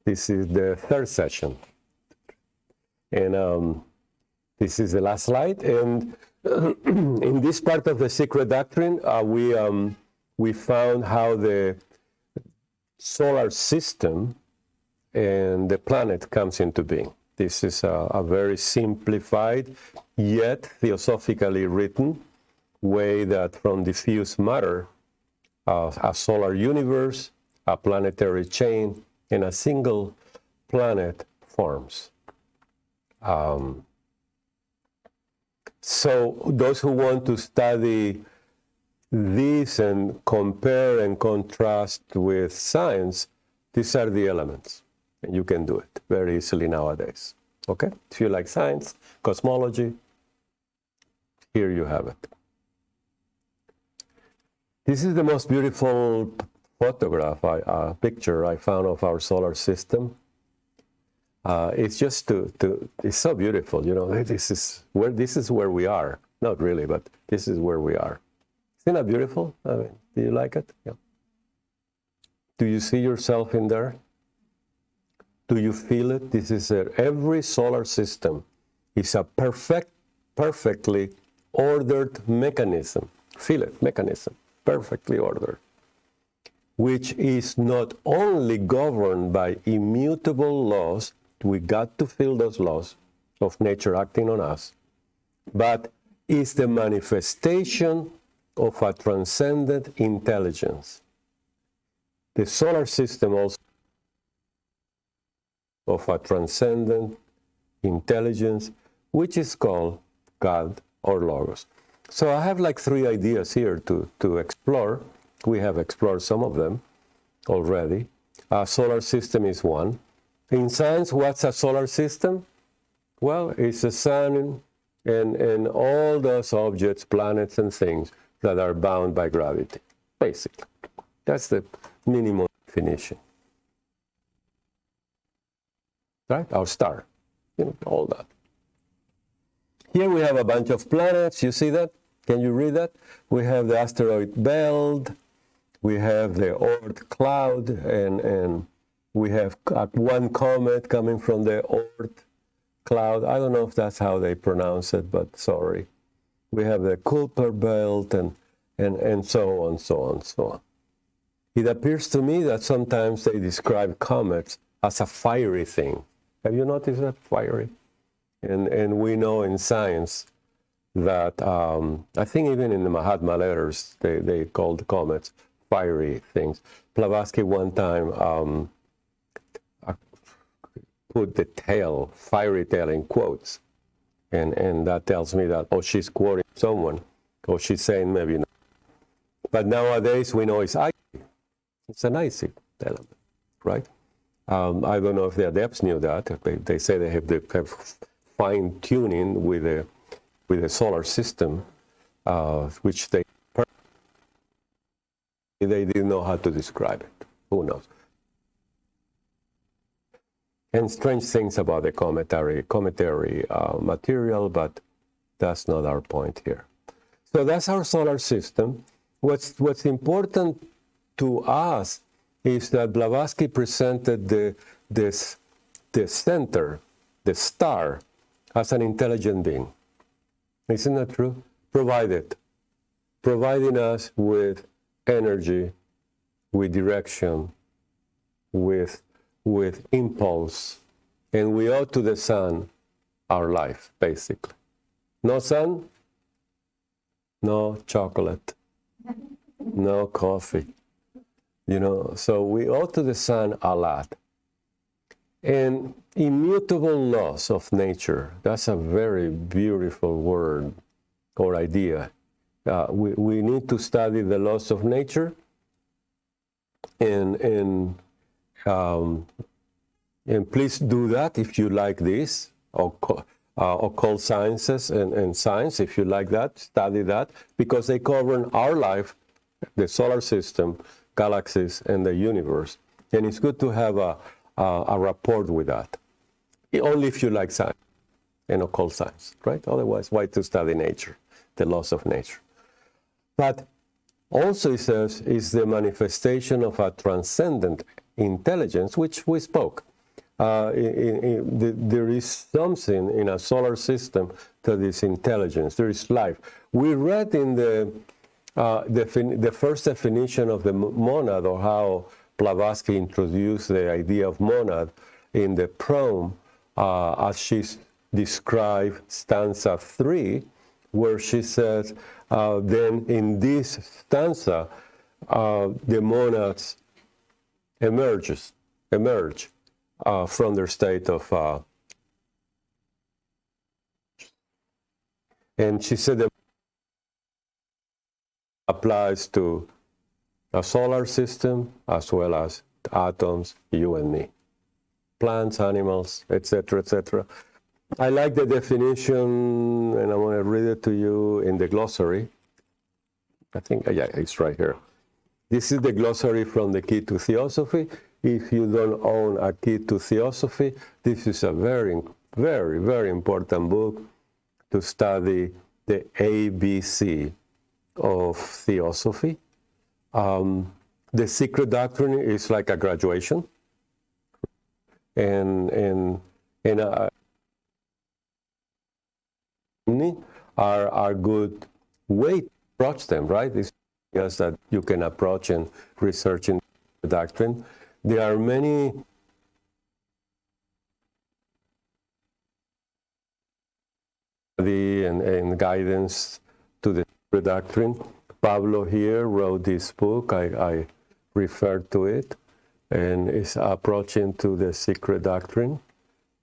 This is the third session. And this is the last slide. And in this part of the secret doctrine, we found how the solar system and the planet comes into being. This is a very simplified, yet theosophically written way that from diffuse matter, a solar universe, a planetary chain, and a single planet forms. So those who want to study this and compare and contrast with science, these are the elements. And you can do it very easily nowadays. Okay? If you like science, cosmology, here you have it. This is the most beautiful photograph, picture I found of our solar system. It's just it's so beautiful, you know. This is where we are. Not really, but this is where we are. Isn't that beautiful? I mean, do you like it? Yeah. Do you see yourself in there? Do you feel it? This is every solar system is a perfectly ordered mechanism. Feel it, mechanism, perfectly ordered, which is not only governed by immutable laws, we got to feel those laws of nature acting on us, but is the manifestation of a transcendent intelligence. The solar system also of a transcendent intelligence, which is called God or Logos. So I have like 3 ideas here to explore. We have explored some of them already. A solar system is one. In science, what's a solar system? Well, it's the sun and all those objects, planets and things that are bound by gravity, basically. That's the minimum definition. Right? Our star, you know, all that. Here we have a bunch of planets. You see that? Can you read that? We have the asteroid belt. We have the Oort cloud, and we have one comet coming from the Oort cloud. I don't know if that's how they pronounce it, but sorry. We have the Kuiper belt, and so on, so on, so on. It appears to me that sometimes they describe comets as a fiery thing. Have you noticed that? Fiery. And we know in science that, I think even in the Mahatma letters, they called comets fiery things. Blavatsky one time put the tail, fiery tail, in quotes. And that tells me that, oh, she's quoting someone, or she's saying maybe not. But nowadays we know it's icy. It's an icy element, right? I don't know if the adepts knew that. They say they have fine tuning with the solar system, which they didn't know how to describe it. Who knows? And strange things about the cometary material, but that's not our point here. So that's our solar system. What's important to us is that Blavatsky presented the center, the star, as an intelligent being. Isn't that true? Providing us with energy, with direction, with impulse, and we owe to the sun our life, basically. No sun, no chocolate, no coffee. You know, so we owe to the sun a lot. And immutable laws of nature, that's a very beautiful word or idea. We need to study the laws of nature and please do that if you like this, occult sciences and science, if you like that, study that, because they govern our life, the solar system, galaxies, and the universe. And it's good to have a rapport with that, only if you like science and occult science, right? Otherwise, why to study nature, the laws of nature? But also, it says, is the manifestation of a transcendent intelligence, which we spoke. there is something in a solar system that is intelligence. There is life. We read in the first definition of the monad, or how Blavatsky introduced the idea of monad in the poem, as she's described stanza 3, where she says, then in this stanza, the monads emerge from their state of, and she said that applies to a solar system as well as atoms, you and me, plants, animals, etc., etc. I like the definition, and I want to read it to you in the glossary. I think, yeah, it's right here. This is the glossary from the Key to Theosophy. If you don't own a Key to Theosophy, this is a very, very, very important book to study the ABC of Theosophy. The Secret Doctrine is like a graduation, and are good way to approach them, right? It's just that you can approach and research in the doctrine. There are many and guidance to the doctrine. Pablo here wrote this book. I referred to it, and is approaching to the secret doctrine,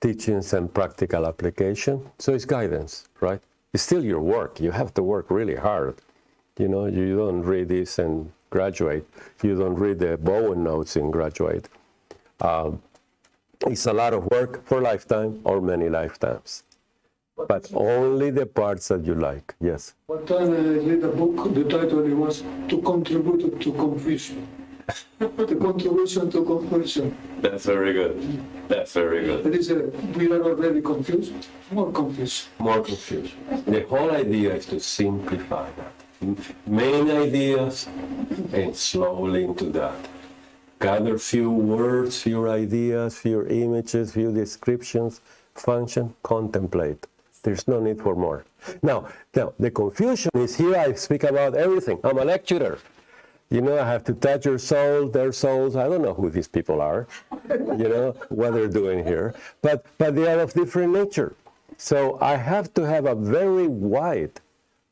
teachings and practical application. So it's guidance, right? It's still your work. You have to work really hard. You know, you don't read this and graduate. You don't read the Bowen notes and graduate. It's a lot of work for a lifetime or many lifetimes. But only the parts that you like, yes. One time I read a book, the title was To Contribute to Confusion. The contribution to confusion. That's very good. That's very good. We are already confused, more confused. More confusion. The whole idea is to simplify that. Main ideas and slowly into that. Gather few words, few ideas, few images, few descriptions, function, contemplate. There's no need for more. Now, the confusion is here I speak about everything. I'm a lecturer. You know, I have to touch your soul, their souls. I don't know who these people are, you know, what they're doing here. But they are of different nature. So I have to have a very wide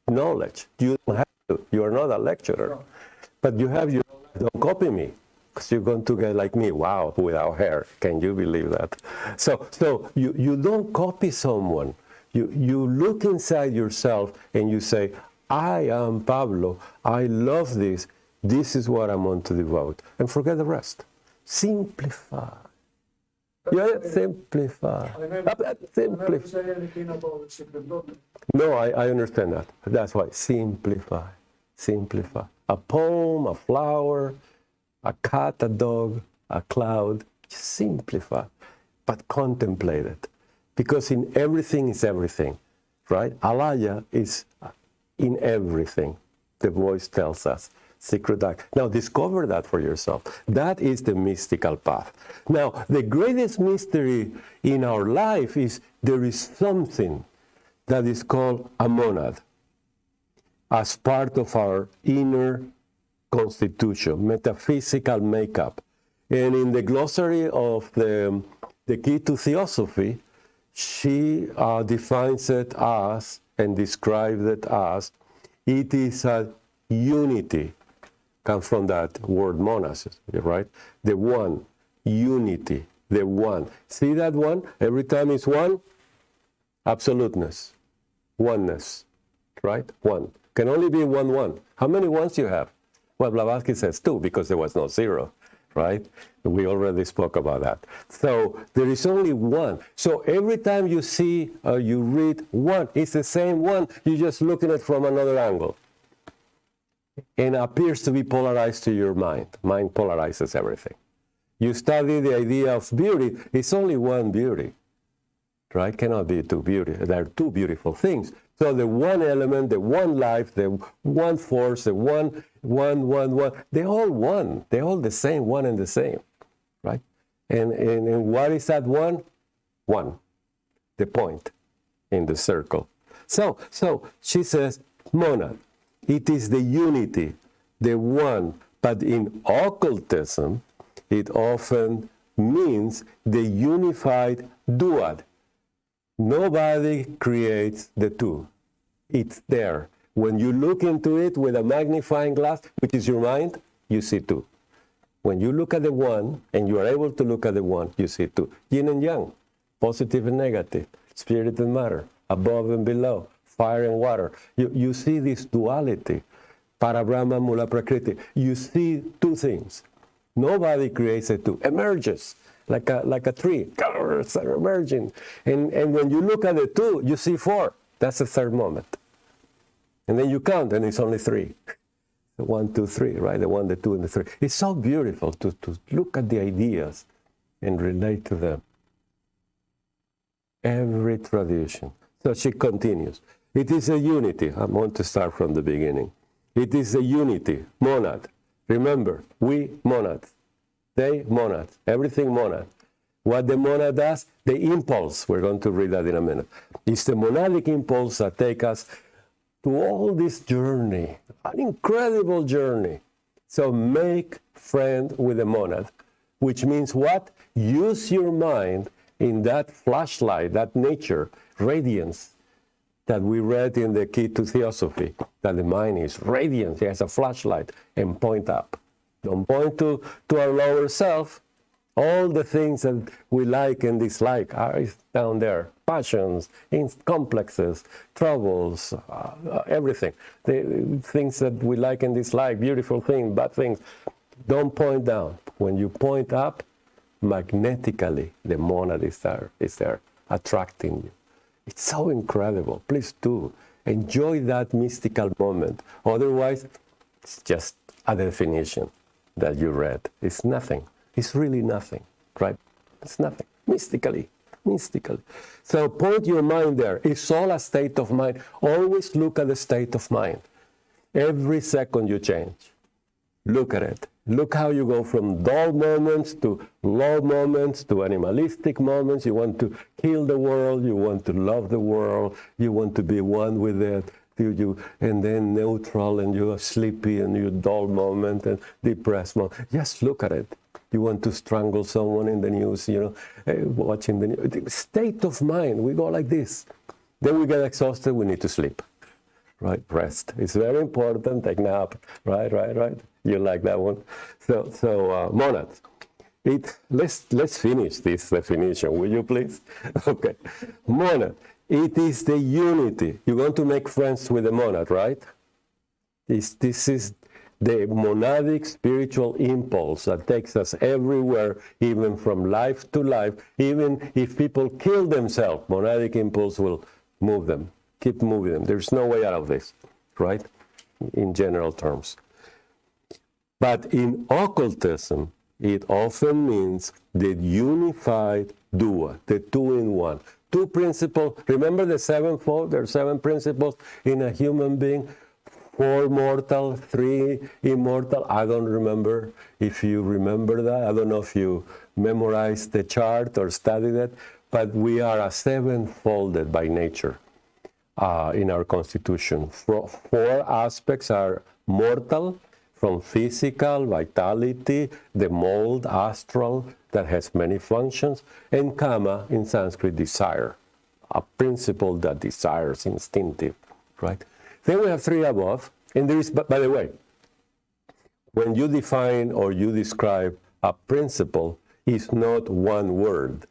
knowledge. You don't have to. You are not a lecturer. But you have your, don't copy me, because you're going to get like me, wow, without hair. Can you believe that? So you don't copy someone. You look inside yourself and you say, I am Pablo. I love this. This is what I want to devote. And forget the rest. Simplify. Yeah, simplify. I never say anything about the secret doctrine. No, I understand that. That's why. Simplify. Simplify. A poem, a flower, a cat, a dog, a cloud. Just simplify. But contemplate it. Because in everything is everything. Right? Alaya is in everything. The voice tells us. Secret doctrine. Now discover that for yourself. That is the mystical path. Now, the greatest mystery in our life is there is something that is called a monad as part of our inner constitution, metaphysical makeup. And in the glossary of the Key to Theosophy, she defines it as and describes it as it is a unity. Comes from that word monas, right? The one, unity, the one. See that one? Every time it's one, absoluteness, oneness, right? One. Can only be one. How many ones do you have? Well, Blavatsky says 2 because there was no 0, right? We already spoke about that. So there is only one. So every time you see or you read one, it's the same one. You're just looking at it from another angle. And appears to be polarized to your mind. Mind polarizes everything. You study the idea of beauty, it's only one beauty, right? Cannot be two beauty. There are two beautiful things. So the one element, the one life, the one force, the one, they're all one. They're all the same, one and the same, right? And what is that one? One, the point in the circle. So she says, monad, it is the unity, the one, but in occultism, it often means the unified duad. Nobody creates the two. It's there. When you look into it with a magnifying glass, which is your mind, you see two. When you look at the one, and you are able to look at the one, you see two. Yin and yang, positive and negative, spirit and matter, above and below, fire and water. You see this duality, para Brahma mula prakriti. You see two things. Nobody creates a two. Emerges like a tree, colors are emerging. And when you look at the two, you see four. That's the third moment. And then you count, and it's only three. 1, 2, 3, right? The 1, the 2, and the 3. It's so beautiful to look at the ideas and relate to them. Every tradition. So she continues. It is a unity. I want to start from the beginning. It is a unity, monad. Remember, we monad. They monad. Everything monad. What the monad does, the impulse, we're going to read that in a minute. It's the monadic impulse that takes us to all this journey, an incredible journey. So make friend with the monad, which means what? Use your mind in that flashlight, that nature, radiance that we read in the Key to Theosophy, that the mind is radiance, it has a flashlight, and point up. Don't point to our lower self. All the things that we like and dislike are down there. Passions, complexes, troubles, everything. The things that we like and dislike, beautiful things, bad things. Don't point down. When you point up, magnetically, the monad is there, attracting you. It's so incredible. Please do. Enjoy that mystical moment. Otherwise, it's just a definition that you read. It's nothing. It's really nothing, right? It's nothing. Mystically. So point your mind there. It's all a state of mind. Always look at the state of mind. Every second you change. Look at it. Look how you go from dull moments to low moments to animalistic moments. You want to kill the world. You want to love the world. You want to be one with it. And then neutral, and you're sleepy, and you dull moment and depressed moment. Just look at it. You want to strangle someone in the news, watching the news. State of mind, we go like this. Then we get exhausted, we need to sleep, right? Rest. It's very important, take nap, right? You like that one? So monad. Let's finish this definition, will you please? Okay, monad. It is the unity. You want to make friends with the monad, right? This is the monadic spiritual impulse that takes us everywhere, even from life to life. Even if people kill themselves, monadic impulse will move them, keep moving them. There's no way out of this, right? In general terms. But in occultism, it often means the unified dua, the two-in-one. Two principles. Remember the sevenfold? There are 7 principles in a human being. 4 mortal, 3 immortal. I don't remember if you remember that. I don't know if you memorized the chart or studied it, but we are a 7-folded by nature in our constitution. 4 aspects are mortal, from physical, vitality, the mold, astral, that has many functions, and kama, in Sanskrit, desire, a principle that desires, instinctive, right? Then we have 3 above, and there is, by the way, when you define or you describe a principle, it's not one word,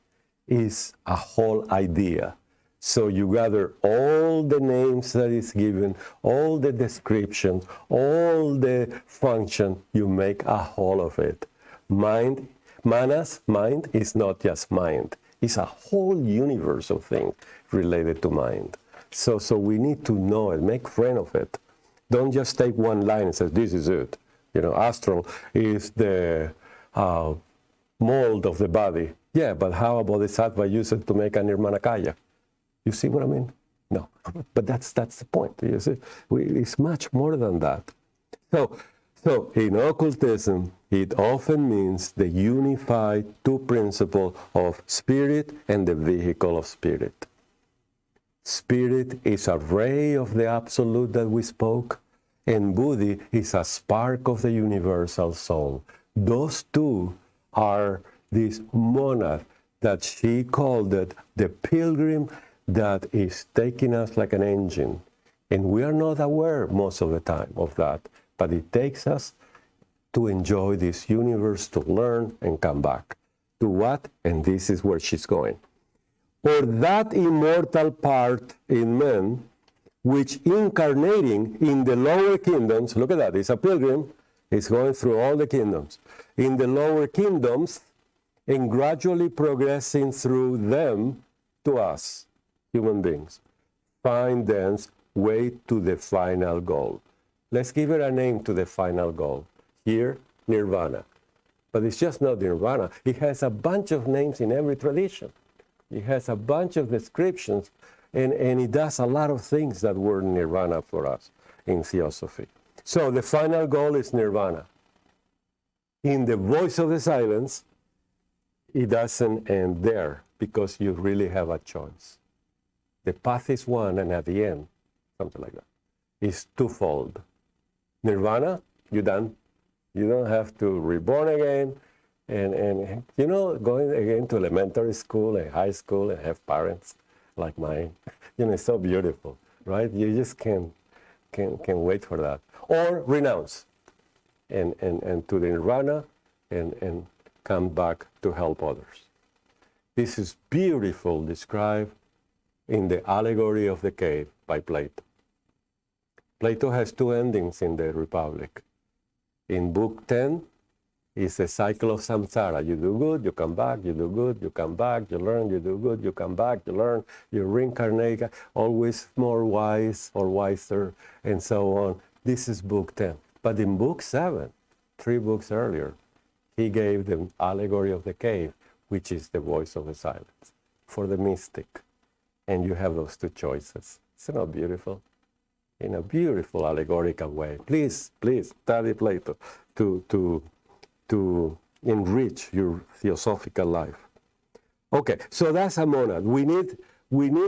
it's a whole idea. So you gather all the names that is given, all the description, all the function, you make a whole of it. Mind, manas, mind is not just mind. It's a whole universe of things related to mind. So we need to know it, make friend of it. Don't just take one line and say, this is it. Astral is the mold of the body. Yeah, but how a bodhisattva use it to make a nirmanakaya? You see what I mean? No, but that's the point. You see, it's much more than that. So in occultism, it often means the unified two principle of spirit and the vehicle of spirit. Spirit is a ray of the absolute that we spoke, and Buddhi is a spark of the universal soul. Those two are this monad that she called it the pilgrim that is taking us like an engine. And we are not aware most of the time of that, but it takes us to enjoy this universe, to learn and come back. To what? And this is where she's going. Or that immortal part in men, which incarnating in the lower kingdoms, look at that, it's a pilgrim, it's going through all the kingdoms. In the lower kingdoms, and gradually progressing through them to us, human beings, find thence way to the final goal. Let's give it a name to the final goal. Here, nirvana. But it's just not nirvana. It has a bunch of names in every tradition. It has a bunch of descriptions, and it does a lot of things that were nirvana for us in theosophy. So the final goal is nirvana. In the voice of the silence, it doesn't end there because you really have a choice. The path is one, and at the end, something like that, is twofold. Nirvana, you're done. You don't have to reborn again. And you know, going again to elementary school and high school and have parents like mine, you know, it's so beautiful, right? You just can't wait for that. Or renounce and to the nirvana and come back to help others. This is beautiful, described in the allegory of the cave by Plato. Plato has two endings in the Republic. In book 10, it's a cycle of samsara. You do good, you come back, you do good, you come back, you learn, you do good, you come back, you learn, you reincarnate, always more wise or wiser, and so on. This is book 10. But in book 7, 3 books earlier, he gave the allegory of the cave, which is the voice of the silence, for the mystic. And you have those two choices. Isn't that beautiful? In a beautiful allegorical way. Please, please study Plato to enrich your theosophical life. Okay, so that's a monad. We need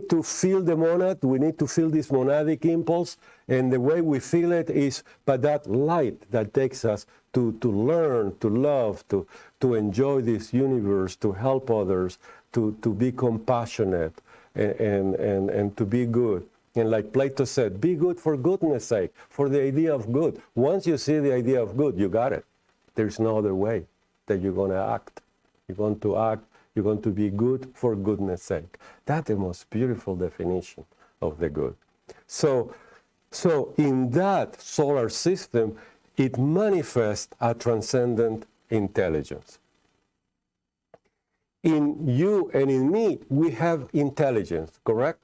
to feel the monad. We need to feel this monadic impulse, and the way we feel it is by that light that takes us to learn, to love, to enjoy this universe, to help others, to be compassionate, and to be good. And like Plato said, be good for goodness sake, for the idea of good. Once you see the idea of good, you got it. There's no other way that you're going to act. You're going to act, you're going to be good for goodness sake. That's the most beautiful definition of the good. So in that solar system, it manifests a transcendent intelligence. In you and in me, we have intelligence, correct?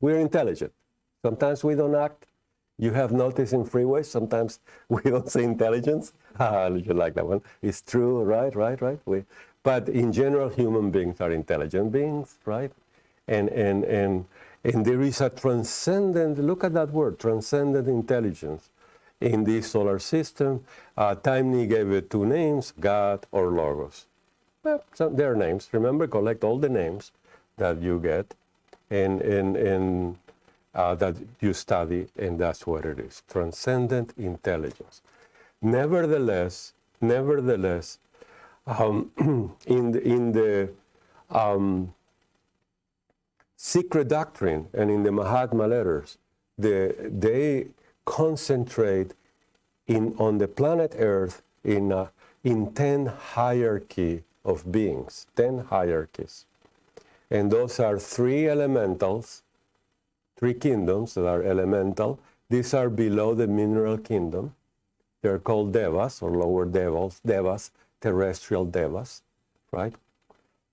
We're intelligent. Sometimes we don't act. You have noticed in freeways, sometimes we don't say intelligence. You like that one. It's true, right? But in general, human beings are intelligent beings, right? And there is a transcendent, look at that word, transcendent intelligence in this solar system. Taimni gave it 2 names, God or Logos. Well, there are names. Remember, collect all the names that you get and that you study, and that's what it is, transcendent intelligence. Nevertheless, in the secret doctrine and in the Mahatma letters, they concentrate on the planet Earth in 10 hierarchy of beings, 10 hierarchies. And those are 3 elementals, 3 kingdoms that are elemental. These are below the mineral kingdom. They're called devas, or lower devas, terrestrial devas, right?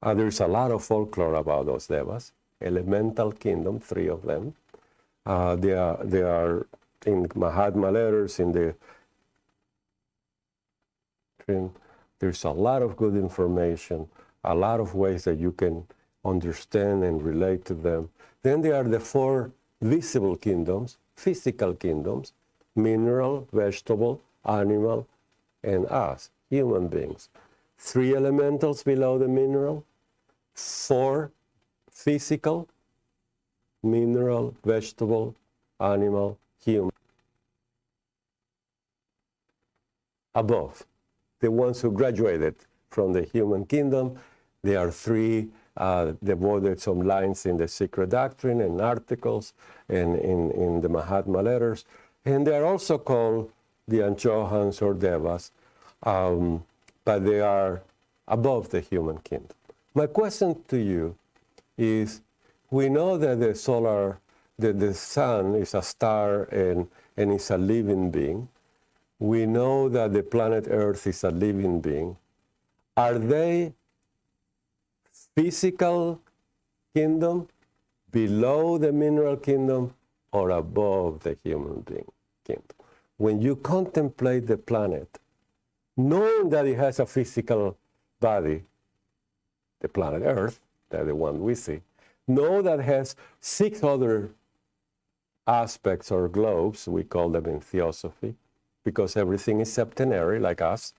There's a lot of folklore about those devas. Elemental kingdom, 3 of them. They are in Mahatma letters, there's a lot of good information, a lot of ways that you can understand and relate to them. Then there are the 4 visible kingdoms, physical kingdoms, mineral, vegetable, animal, and us, human beings. 3 elementals below the mineral, 4 physical, mineral, vegetable, animal, human. Above, the ones who graduated from the human kingdom, there are 3 devoted some lines in the Secret Doctrine and articles and in the Mahatma letters. And they are also called the Anchohans or Devas, but they are above the human kingdom. My question to you is, we know that the sun is a star and is a living being. We know that the planet Earth is a living being. Are they physical kingdom, below the mineral kingdom, or above the human being kingdom? When you contemplate the planet, knowing that it has a physical body, the planet Earth, that's the one we see, know that it has 6 other aspects or globes, we call them in theosophy, because everything is septenary like us.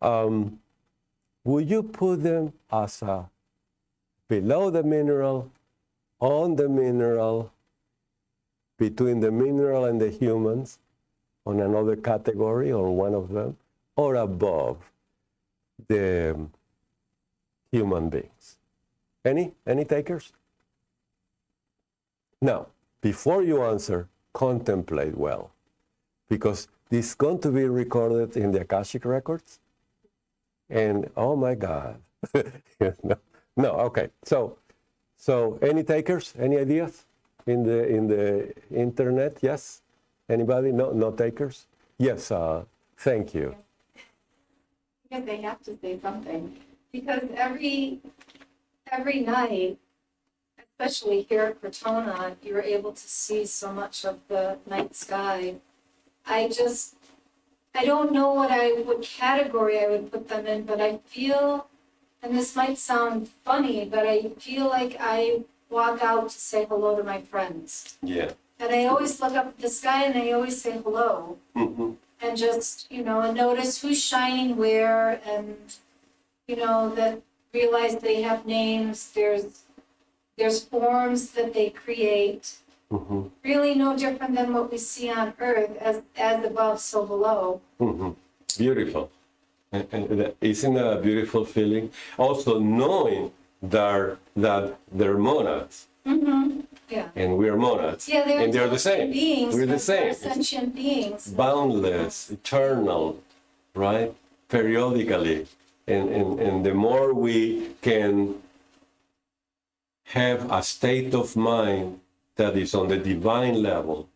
Would you put them as a below the mineral, on the mineral, between the mineral and the humans, on another category or one of them, or above the human beings? Any takers? Now, before you answer, contemplate well, because this is going to be recorded in the Akashic records, and oh my God. No, okay. So any takers? Any ideas in the internet? Yes. Anybody? No takers. Yes. Thank you. Because they have to say something. Because every night, especially here at Crotona, you're able to see so much of the night sky. I don't know what category I would put them in, but I feel, and this might sound funny, but I feel like I walk out to say hello to my friends. Yeah. And I always look up at the sky and I always say hello. Mm-hmm. And just, and notice who's shining where, and, that realize they have names. There's forms that they create. Mm-hmm. Really no different than what we see on Earth, as above, so below. Mm-hmm. Beautiful. And isn't that a beautiful feeling? Also knowing that they're monads. Mm-hmm. Yeah. And we're monads. Yeah, they're the same. Beings, we're the same. They're sentient beings. Boundless, eternal, right? Periodically. And the more we can have a state of mind that is on the divine level,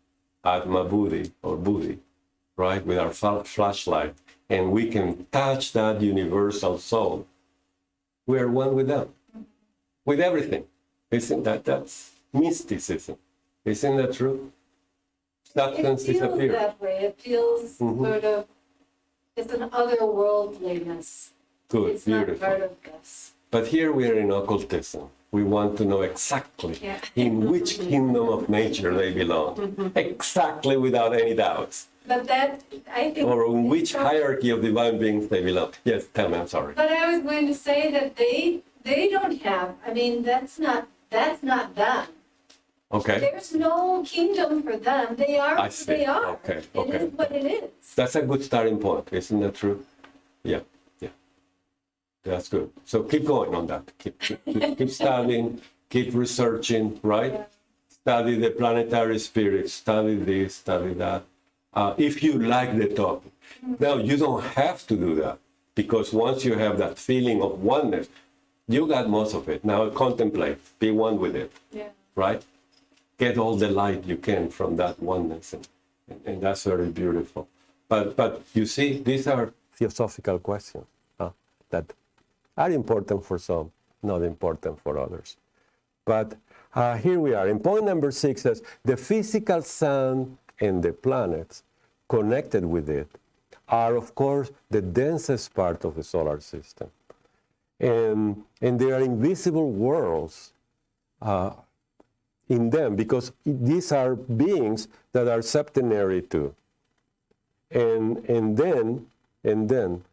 Atma Buddhi or Buddhi, right, with our flashlight, and we can touch that universal soul, we are one with them, with everything. Isn't that's mysticism? Isn't that true? Substance It feels disappears. that way. It feels sort of, it's an otherworldliness. Good, it's beautiful. Not part of this. But here we are in occultism. We want to know exactly in which kingdom of nature they belong, exactly without any doubts. But that, I think... Or in which hierarchy of divine beings they belong. Yes, tell me, I'm sorry. But I was going to say that they don't have, I mean, that's not them. Okay. There's no kingdom for them. They are who they are. Okay. It is what it is. That's a good starting point, isn't that true? Yeah. That's good. So keep going on that. Keep studying, keep researching, right? Yeah. Study the planetary spirit, study this, study that. If you like the topic. Now, you don't have to do that, because once you have that feeling of oneness, you got most of it. Now contemplate, be one with it, right? Get all the light you can from that oneness, and that's very beautiful. But you see, these are theosophical questions that are important for some, not important for others. But here we are. In point number 6 says, the physical sun and the planets connected with it are, of course, the densest part of the solar system. And there are invisible worlds in them, because these are beings that are septenary too. and then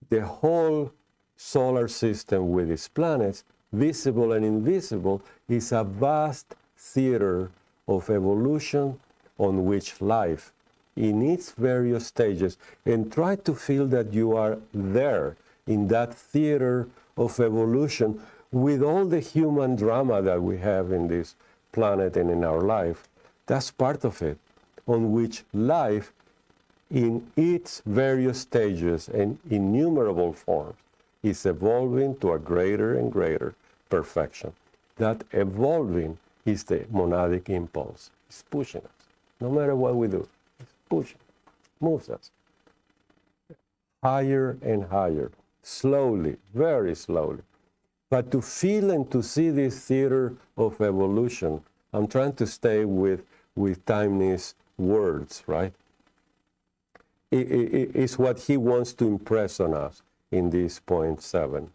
the whole solar system with its planets, visible and invisible, is a vast theater of evolution on which life in its various stages, and try to feel that you are there in that theater of evolution with all the human drama that we have in this planet and in our life. That's part of it, on which life in its various stages and innumerable forms is evolving to a greater and greater perfection. That evolving is the monadic impulse. It's pushing us. No matter what we do, it's pushing, moves us higher and higher, slowly, very slowly. But to feel and to see this theater of evolution, I'm trying to stay with Taimni's words, right? It's what he wants to impress on us in this point 7.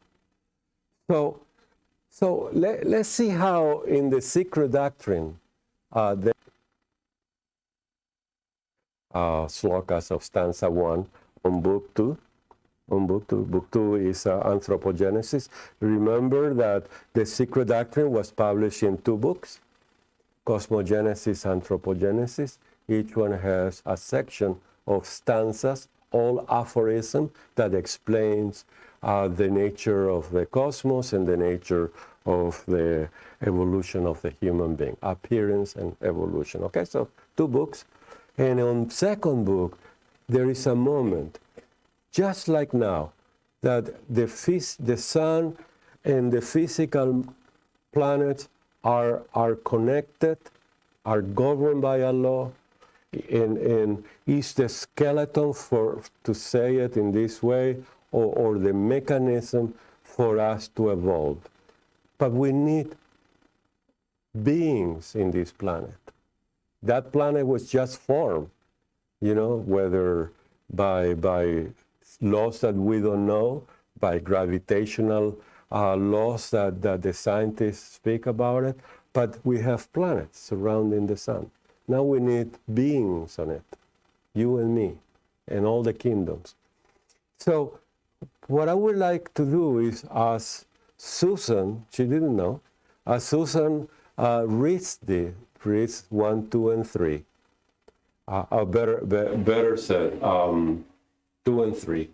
So let's see how in the secret doctrine, the slokas of stanza 1 on book 2. Book 2 is Anthropogenesis. Remember that the secret doctrine was published in 2 books, Cosmogenesis, Anthropogenesis. Each one has a section of stanzas, all aphorism that explains the nature of the cosmos and the nature of the evolution of the human being, appearance and evolution. Okay, so 2 books. And on second book, there is a moment, just like now, that the sun and the physical planets are connected, are governed by a law, and is the skeleton, to say it in this way, or the mechanism for us to evolve. But we need beings in this planet. That planet was just formed, whether by laws that we don't know, by gravitational laws that the scientists speak about it, but we have planets surrounding the sun. Now we need beings on it, you and me, and all the kingdoms. So what I would like to do is, as Susan, she didn't know, as Susan reads 1, 2, and 3, better said, 2 and 3.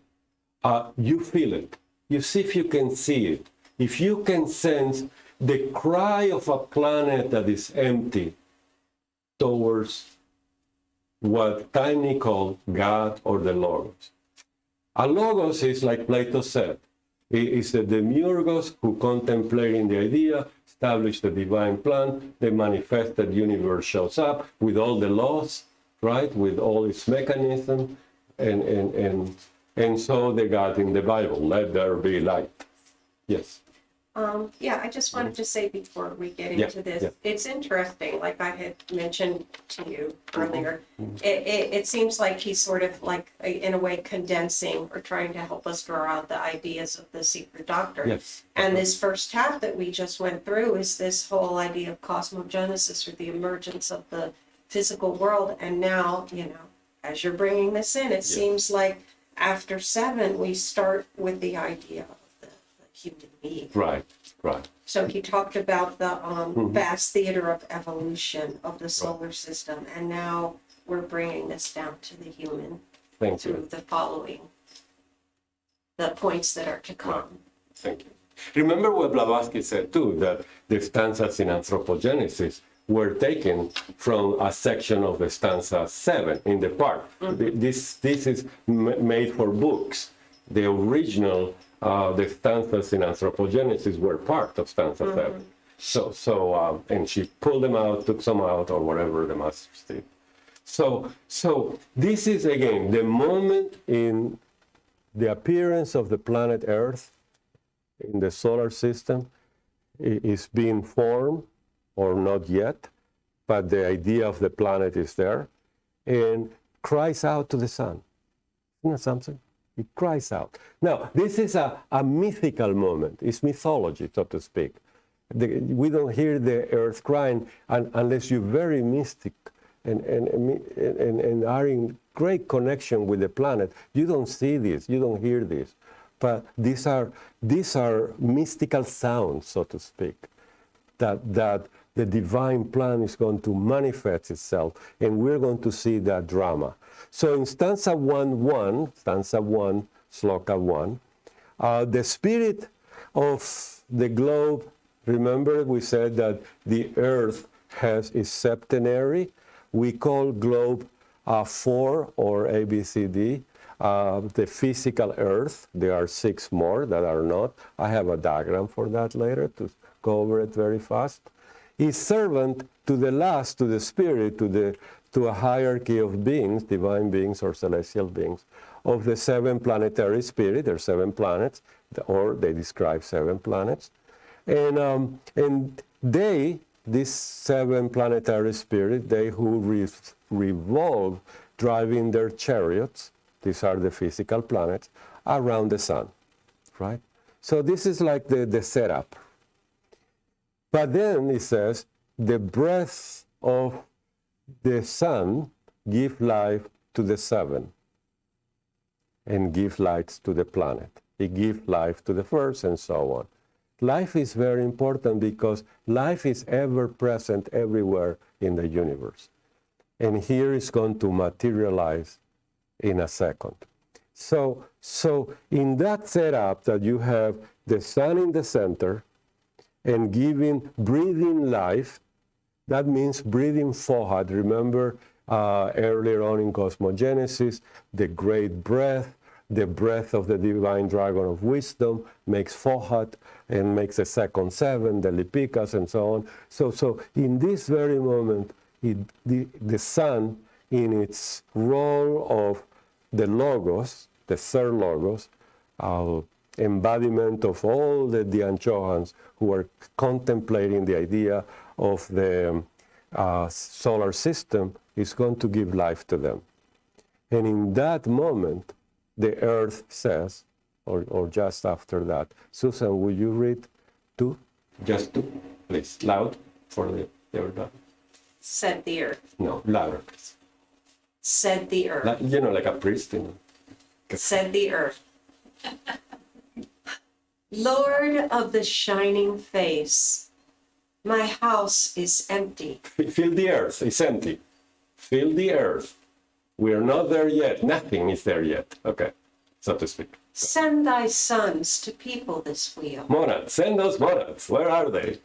You feel it. You see if you can see it. If you can sense the cry of a planet that is empty towards what Taimni called God or the Logos. A Logos is, like Plato said, it is the demiurgos who, contemplating the idea, established the divine plan, the manifested universe shows up with all the laws, right, with all its mechanism, and so they got in the Bible, let there be light. Yes. Yeah, I just wanted to say before we get into this, it's interesting, like I had mentioned to you earlier, it seems like he's sort of like, in a way, condensing or trying to help us draw out the ideas of the secret doctrine. Yes. And this first half that we just went through is this whole idea of cosmogenesis, or the emergence of the physical world. And now, as you're bringing this in, it seems like after 7, we start with the idea of the human being. Right. So he talked about the vast theater of evolution of the solar system, and now we're bringing this down to the human through the following, the points that are to come. Right. Thank you. Remember what Blavatsky said too, that the stanzas in Anthropogenesis were taken from a section of the stanza 7 in the part. This is made for books. The original, the stanzas in Anthropogenesis were part of stanza 7. So and she pulled them out, took some out, or whatever the masters did. So this is, again, the moment in the appearance of the planet Earth in the solar system is being formed, or not yet, but the idea of the planet is there, and cries out to the sun. Isn't that something? It cries out. Now, this is a mythical moment. It's mythology, so to speak. We don't hear the earth crying unless you're very mystic and are in great connection with the planet. You don't see this, you don't hear this, but these are mystical sounds, so to speak, that the divine plan is going to manifest itself, and we're going to see that drama. So in stanza 1, sloka 1, the spirit of the globe, remember we said that the earth is septenary. We call globe 4 or ABCD, the physical earth. There are 6 more that are not. I have a diagram for that later to go over it very fast. Is servant to the last, to the spirit, to a hierarchy of beings, divine beings or celestial beings, of the 7 planetary spirit. There are 7 planets, or they describe 7 planets. And these 7 planetary spirit, they who revolve, driving their chariots, these are the physical planets, around the sun, right? So this is like the setup. But then it says, the breath of the sun give life to the 7 and give light to the planet. It gives life to the first and so on. Life is very important because life is ever present everywhere in the universe. And here it's going to materialize in a second. So in that setup that you have the sun in the center and breathing life, that means breathing Fohat. Remember earlier on in cosmogenesis, the great breath, the breath of the divine dragon of wisdom makes Fohat and makes the second 7, the Lipikas and so on. So in this very moment, the sun, in its role of the Logos, the third Logos, embodiment of all the Dhyan Chohans who are contemplating the idea of the solar system, is going to give life to them. And in that moment, the earth says, or just after that, Susan, will you read 2? Just 2, please, loud for the everybody. Said the earth. No, louder, please. Said the earth. Like a priest, Said the earth. Lord of the shining face, my house is empty. Feel the earth, it's empty. Feel the earth. We are not there yet. Nothing is there yet. Okay, so to speak. Send thy sons to people this wheel. Monads, send those monads. Where are they?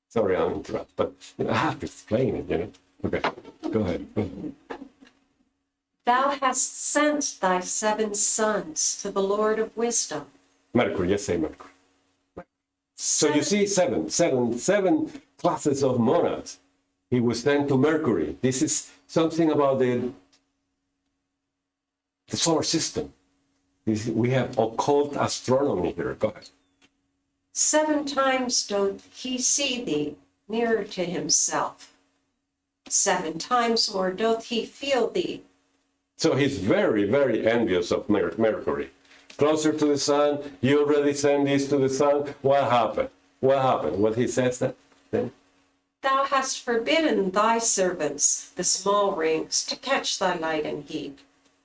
Sorry, I'm interrupting, but I have to explain it, Okay, go ahead. Thou hast sent thy 7 sons to the Lord of wisdom. Mercury, yes, say Mercury. So you see 7 classes of monads. He was sent to Mercury. This is something about the solar system. We have occult astronomy here. Go ahead. 7 times doth he see thee nearer to himself. 7 times more doth he feel thee. So he's very, very envious of Mercury. Closer to the sun, you already sent this to the sun. What happened? What he says that then? Thou hast forbidden thy servants the small rings to catch thy light and heat.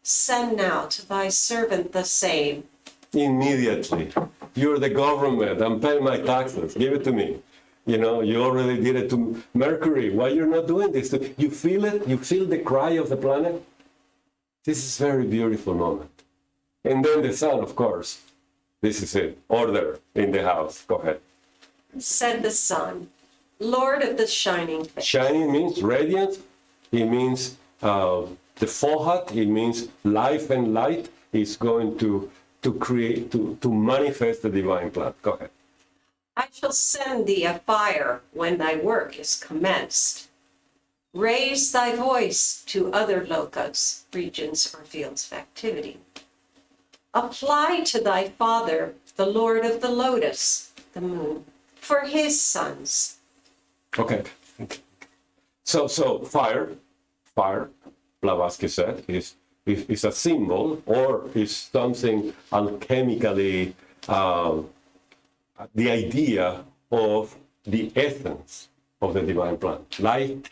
Send now to thy servant the same. Immediately. You're the government. I'm paying my taxes. Give it to me. You already did it to Mercury. Why you're not doing this? You feel it? You feel the cry of the planet? This is a very beautiful moment. And then the sun, of course. This is it. Order in the house. Go ahead. Said the sun, Lord of the shining face. Shining means radiance. It means the Fohat. It means life and light is going to create, to manifest the divine plan. Go ahead. I shall send thee a fire when thy work is commenced. Raise thy voice to other lokas, regions or fields of activity. Apply to thy father, the Lord of the lotus, the moon, for his sons. Okay. So fire, Blavatsky said, is a symbol or is something alchemically, the idea of the essence of the divine plan. Light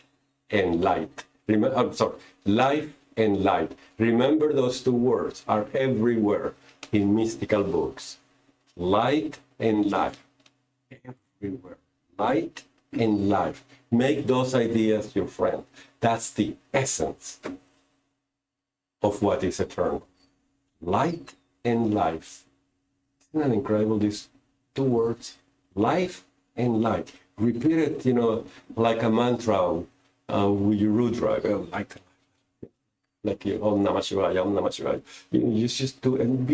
and light. I'm sorry, life and light. Remember, those two words are everywhere in mystical books. Light and life. Everywhere. Light and life. Make those ideas your friend. That's the essence of what is eternal. Light and life. Isn't that incredible, these two words? Life and light. Repeat it, like a mantra with your Rudra. Light and life. Like you, Om Namah Shivaya, Om Namah Shivaya. You just do, and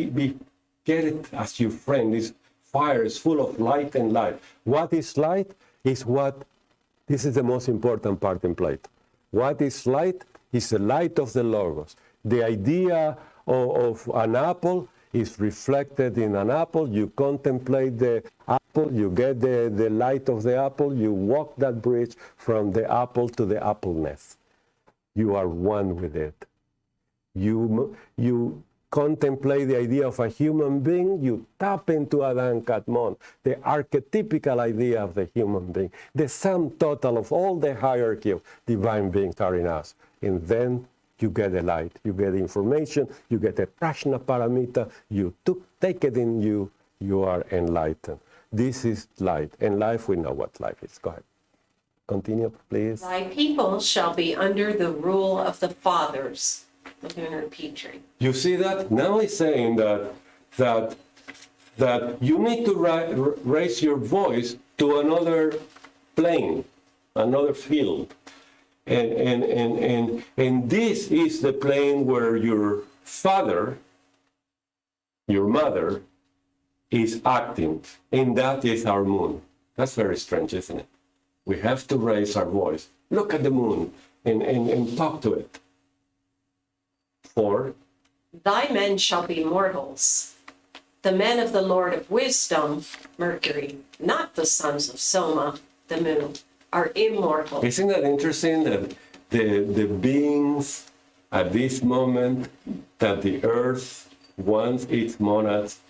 get it as your friend. This fire is full of light and light. What is light? This is the most important part in Plato. What is light? Is the light of the Logos. The idea of an apple is reflected in an apple. You contemplate the apple, you get the light of the apple, you walk that bridge from the apple to the apple nest. You are one with it. You contemplate the idea of a human being, you tap into Adam Katmon, the archetypical idea of the human being, the sum total of all the hierarchy of divine beings are in us. And then you get the light, you get information, you get a prajna paramita, you take it in you, you are enlightened. This is light. And life, we know what life is. Go ahead. Continue, please. Thy people shall be under the rule of the fathers. The lunar Petri. You see that? Now he's saying that you need to raise your voice to another plane, another field. And this is the plane where your father, your mother, is acting. And that is our moon. That's very strange, isn't it? We have to raise our voice. Look at the moon and talk to it. For thy men shall be mortals. The men of the Lord of Wisdom, Mercury, not the sons of Soma, the moon, are immortal. Isn't that interesting that the beings at this moment, that the earth wants its monads,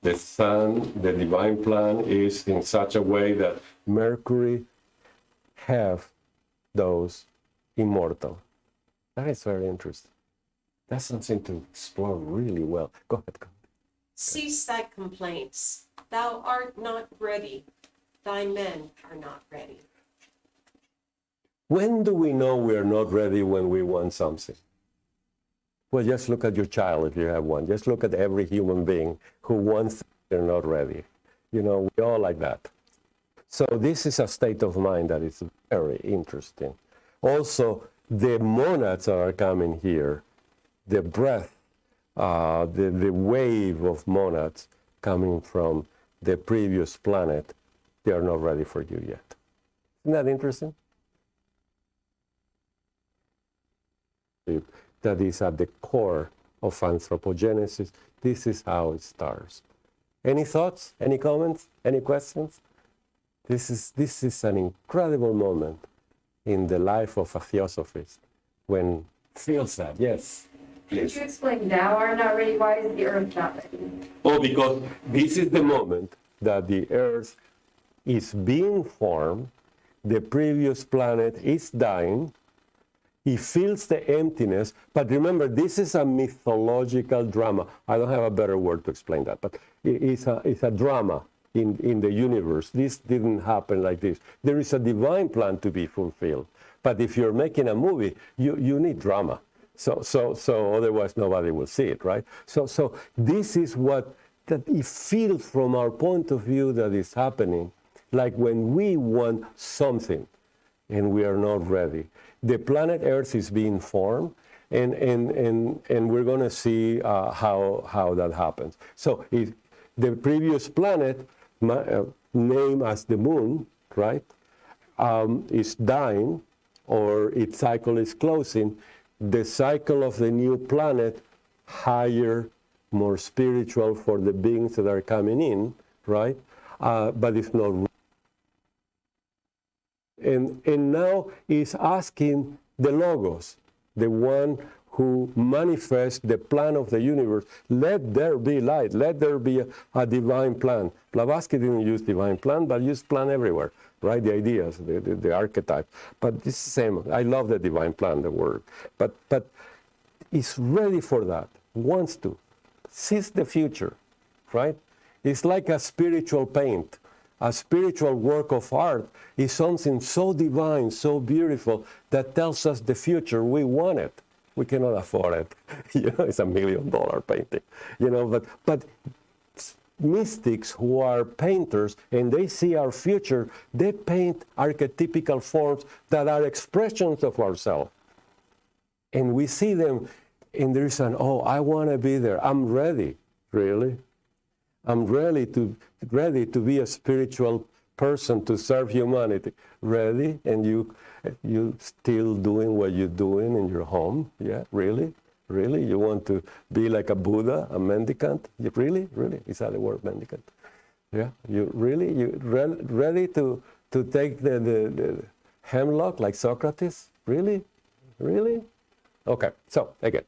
the sun, the divine plan is in such a way that Mercury have those immortal. That is very interesting. That's something to explore really well. Go ahead. Cease thy complaints. Thou art not ready. Thy men are not ready. When do we know we are not ready when we want something? Well, just look at your child if you have one. Just look at every human being who wants they're not ready. We all like that. So this is a state of mind that is very interesting. Also, the monads that are coming here, the breath, the wave of monads coming from the previous planet, they are not ready for you yet. Isn't that interesting? That is at the core of anthropogenesis. This is how it starts. Any thoughts? Any comments? Any questions? This is an incredible moment in the life of a theosophist when feels that. Yes. Could you explain now are not ready? Why is the earth not ready? Oh, because this is the moment that the earth is being formed, the previous planet is dying, he feels the emptiness, but remember, this is a mythological drama. I don't have a better word to explain that, but it's a drama in the universe. This didn't happen like this. There is a divine plan to be fulfilled, but if you're making a movie, you need drama. So otherwise nobody will see it, right? So this is what that it feels from our point of view that is happening, like when we want something and we are not ready. The planet Earth is being formed, and we're going to see how that happens. So if the previous planet, named as the moon, right, is dying, or its cycle is closing, the cycle of the new planet, higher, more spiritual for the beings that are coming in, right? But it's not. And now is asking the Logos, the one who manifest the plan of the universe. Let there be light. Let there be a divine plan. Blavatsky didn't use divine plan, but used plan everywhere, right? The ideas, the archetype. But it's the same. I love the divine plan, the word. But it's ready for that, wants to, sees the future, right? It's like a spiritual paint. A spiritual work of art is something so divine, so beautiful, that tells us the future. We want it. We cannot afford it. It's $1 million painting. But mystics who are painters and they see our future, they paint archetypical forms that are expressions of ourselves. And we see them, and there's I want to be there. I'm ready, really. I'm ready to be a spiritual person to serve humanity. Ready? And you still doing what you're doing in your home? Yeah, really? Really? You want to be like a Buddha, a mendicant? Really? Is that the word, mendicant? Yeah. You ready to take the hemlock like Socrates? Really? Okay. So again,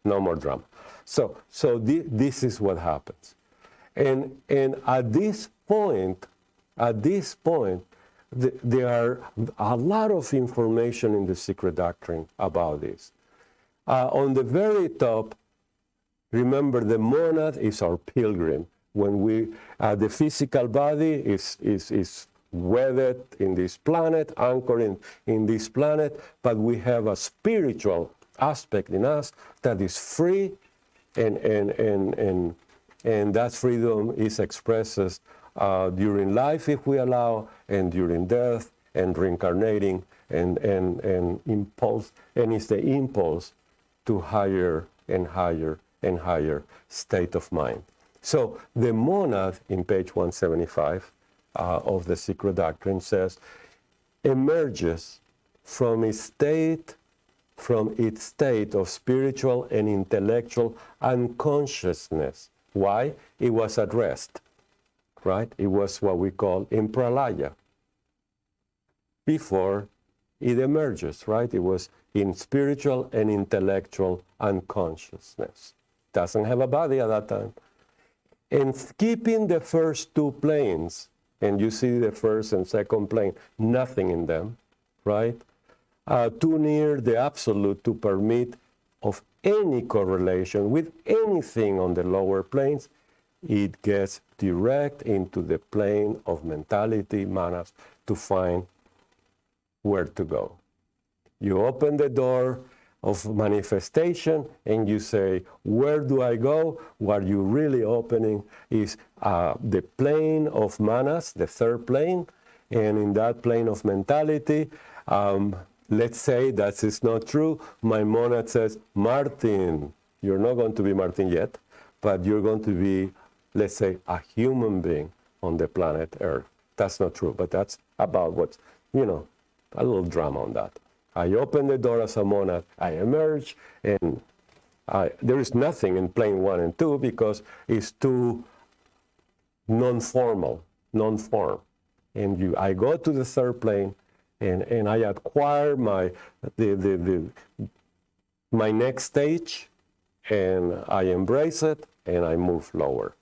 no more drama. So this is what happens. And at this point, there are a lot of information in the secret doctrine about this. On the very top, remember the monad is our pilgrim. When the physical body is wedded in this planet, anchored in this planet, but we have a spiritual aspect in us that is free, and that freedom is expressed during life, if we allow, and during death, and reincarnating, and impulse, and it's the impulse to higher and higher and higher state of mind. So the monad in page 175 of the Secret Doctrine says, emerges from its state of spiritual and intellectual unconsciousness. Why? It was at rest, right? It was what we call in pralaya. Before it emerges, right? It was in spiritual and intellectual unconsciousness. Doesn't have a body at that time. And keeping the first two planes, and you see the first and second plane, nothing in them, right? Too near the absolute to permit of any correlation with anything on the lower planes, it gets direct into the plane of mentality, manas, to find where to go. You open the door of manifestation and you say, where do I go? What you're really opening is the plane of manas, the third plane, and in that plane of mentality, let's say that is not true. My monad says, Martin, you're not going to be Martin yet, but you're going to be, let's say, a human being on the planet Earth. That's not true, but that's about what's, a little drama on that. I open the door as a monad, I emerge, and there is nothing in plane 1 and 2 because it's too non-form. And I go to the third plane, and I acquire my next stage, and I embrace it, and I move lower.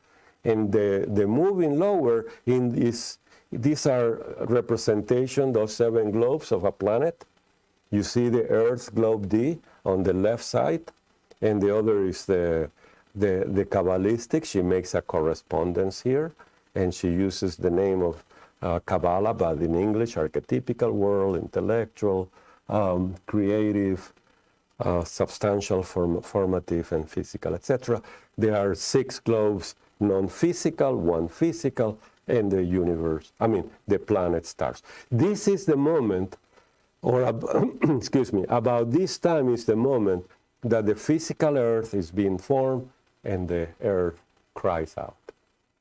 And the moving lower in these are representation, those 7 globes of a planet. You see the Earth globe D on the left side, and the other is the Kabbalistic. She makes a correspondence here, and she uses the name of Kabbalah, but in English, archetypical world, intellectual, creative, substantial, formative, and physical, etc. There are 6 globes, non-physical, 1 physical, and the universe, the planet stars. This is the moment, or excuse me, about this time is the moment that the physical earth is being formed and the earth cries out.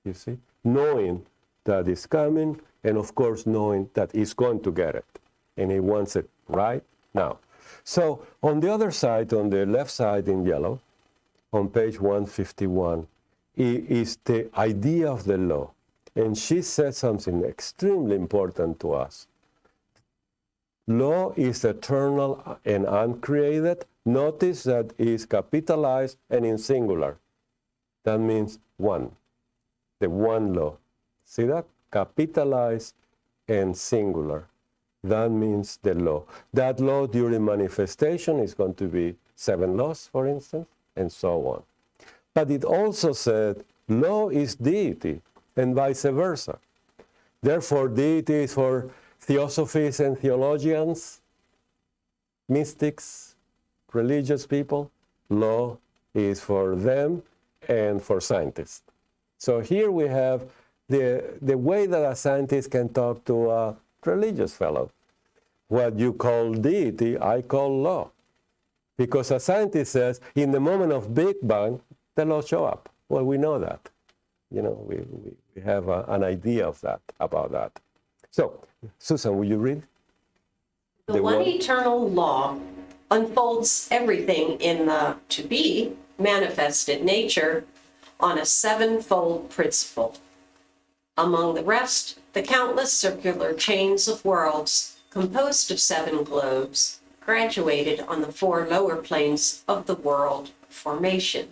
You see? Knowing that it's coming, and of course knowing that it's going to get it, and it wants it right now. So on the other side, on the left side in yellow, on page 151, is the idea of the law. And she said something extremely important to us. Law is eternal and uncreated, Notice that is capitalized and in singular. That means one, the one law. See that? Capitalized and singular. That means the law. That law during manifestation is going to be 7 laws, for instance, and so on. But it also said law is deity and vice versa. Therefore, deity is for theosophists and theologians, mystics, religious people. Law is for them and for scientists. So here we have the way that a scientist can talk to a religious fellow. What you call deity, I call law. Because a scientist says, in the moment of Big Bang, the laws show up. Well, we know that. You know, we have an idea of that, about that. So, Susan, will you read? The one eternal law unfolds everything in the to be manifested nature on a sevenfold principle. Among the rest, the countless circular chains of worlds composed of 7 globes graduated on the 4 lower planes of the world formation,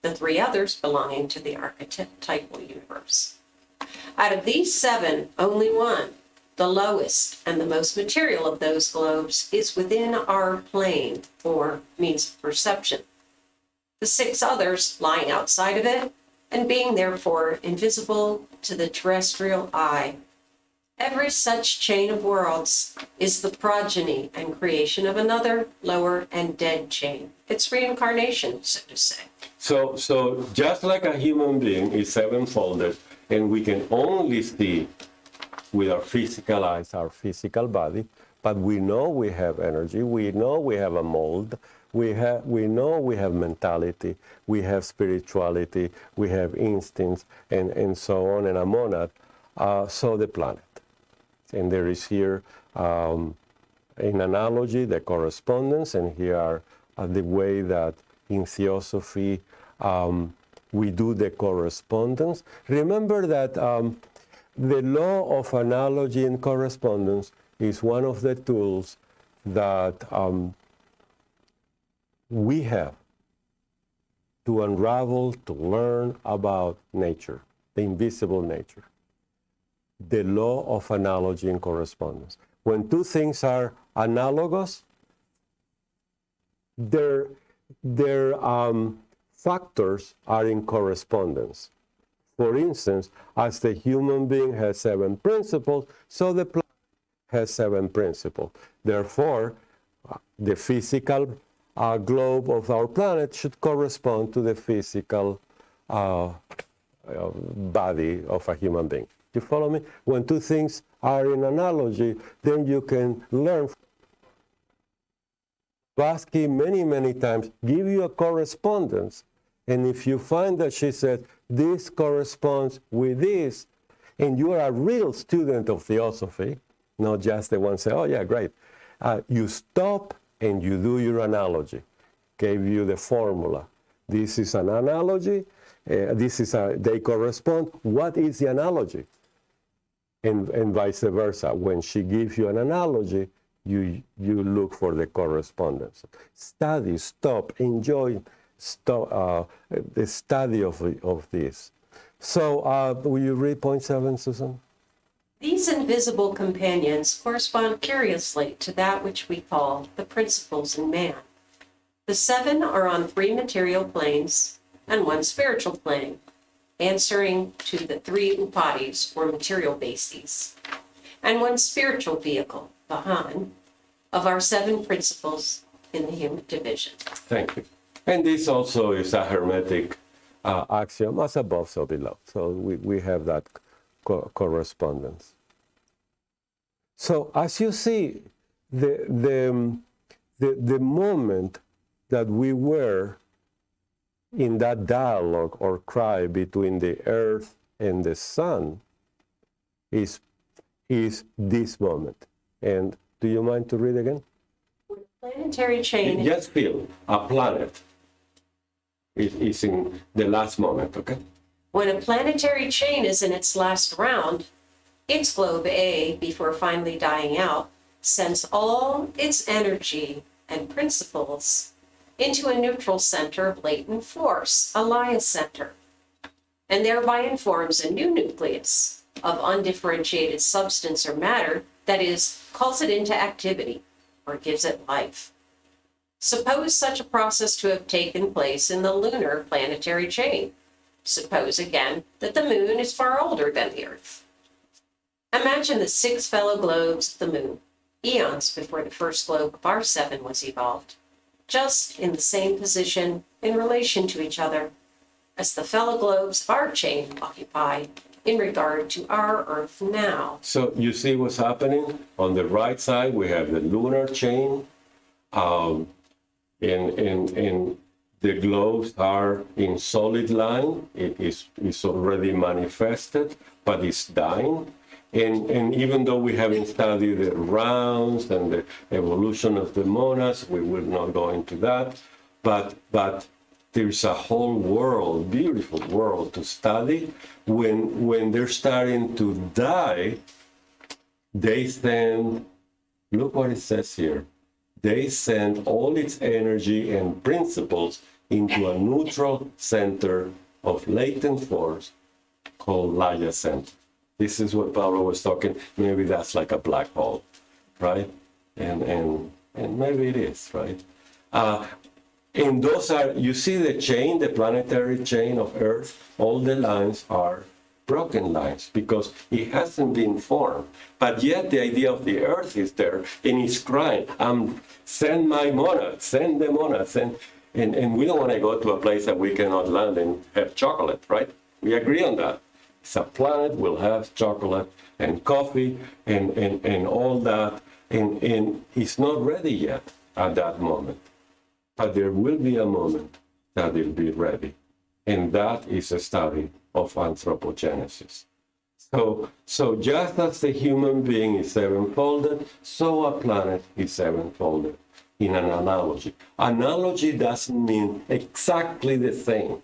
the 3 others belonging to the archetypal universe. Out of these 7, only one, the lowest and the most material of those globes, is within our plane, or means of perception. The 6 others lying outside of it, and being therefore invisible to the terrestrial eye. Every such chain of worlds is the progeny and creation of another, lower and dead chain. It's reincarnation, so to say. So just like a human being is 7-folded, and we can only see with our physical eyes, our physical body, but we know we have energy, we know we have a mold, we know we have mentality, we have spirituality, we have instincts, and so on, and a monad, so the planet. And there is here, in analogy, the correspondence, and here are the way that in theosophy we do the correspondence. Remember that the law of analogy and correspondence is one of the tools that we have to unravel, to learn about nature, the invisible nature. The law of analogy and correspondence. When 2 things are analogous, their factors are in correspondence. For instance, as the human being has 7 principles, so the planet has 7 principles. Therefore, the physical globe of our planet should correspond to the physical body of a human being. You follow me? When 2 things are in analogy, then you can learn. Vasky many times give you a correspondence, and if you find that she said, this corresponds with this, and you are a real student of theosophy, not just the one say, oh yeah, great. You stop and you do your analogy. Gave you the formula. This is an analogy. They correspond. What is the analogy? And vice versa. When she gives you an analogy, you look for the correspondence. Study, stop, enjoy the study of this. So will you read point 7, Susan? These invisible companions correspond curiously to that which we call the principles in man. The 7 are on 3 material planes and 1 spiritual plane, answering to the 3 upadis, or material bases, and 1 spiritual vehicle, Vahan, of our 7 principles in the human division. Thank you. And this also is a Hermetic axiom, as above, so below. So we have that correspondence. So as you see, the moment that we were in that dialogue or cry between the earth and the sun is this moment. And do you mind to read again? Planetary chain. Just feel a planet is in the last moment, okay? When a planetary chain is in its last round, its globe A, before finally dying out, sends all its energy and principles into a neutral center of latent force, a Laya center, and thereby informs a new nucleus of undifferentiated substance or matter, that is, calls it into activity or gives it life. Suppose such a process to have taken place in the lunar planetary chain. Suppose again that the moon is far older than the Earth. Imagine the 6 fellow globes of the moon, eons before the first globe of our 7 was evolved, just in the same position in relation to each other as the fellow globes of our chain occupy in regard to our Earth now. So you see what's happening? On the right side, we have the lunar chain. In the globes are in solid line. It is already manifested, but it's dying. And even though we haven't studied the rounds and the evolution of the monads, we will not go into that. But there's a whole world, beautiful world to study. When they're starting to die, they send, look what it says here. They send all its energy and principles into a neutral center of latent force called Laya center. This is what Pablo was talking. Maybe that's like a black hole, right? And maybe it is, right? And those are, you see the chain, the planetary chain of Earth, all the lines are broken lines because it hasn't been formed. But yet the idea of the Earth is there and it's crying, send my monad, send the monad, send. And we don't want to go to a place that we cannot land and have chocolate, right? We agree on that. It's a planet, we'll have chocolate and coffee and all that. And it's not ready yet at that moment. But there will be a moment that it'll be ready. And that is a study of anthropogenesis. So just as the human being is sevenfolded, so a planet is sevenfolded in an analogy. Analogy doesn't mean exactly the same.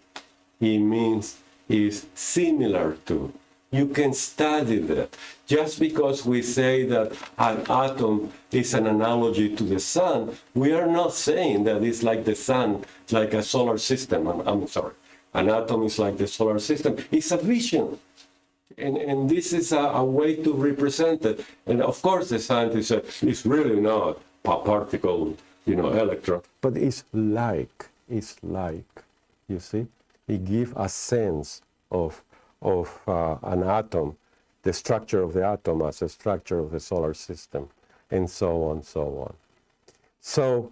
It means is similar to. You can study that. Just because we say that an atom is an analogy to the sun, we are not saying that it's like the sun, like a solar system. I'm sorry. An atom is like the solar system. It's a vision. And this is a way to represent it. And of course, the scientists say it's really not a particle, electron. But it's like, you see? It gives a sense of an atom, the structure of the atom as a structure of the solar system, and so on, so on. So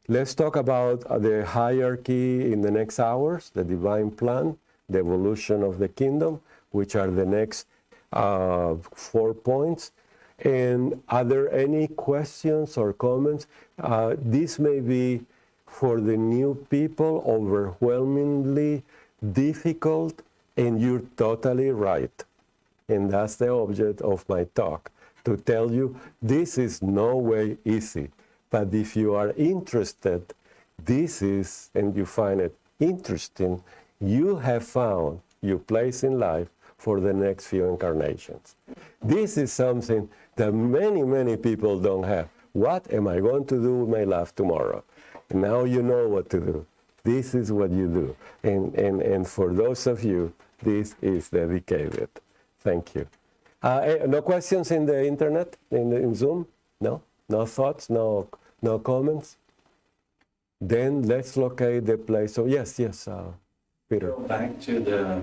let's talk about the hierarchy in the next hours, the divine plan, the evolution of the kingdom, which are the next 4 points. And are there any questions or comments? This may be, for the new people, overwhelmingly difficult, and you're totally right. And that's the object of my talk, to tell you this is no way easy. But if you are interested, this is, and you find it interesting, you have found your place in life for the next few incarnations. This is something that many, many people don't have. What am I going to do with my life tomorrow? Now you know what to do. This is what you do. And for those of you, this is dedicated. Thank you. No questions in the internet, in Zoom? No? No thoughts? No comments? Then let's locate the place. So yes, Peter. Go back to the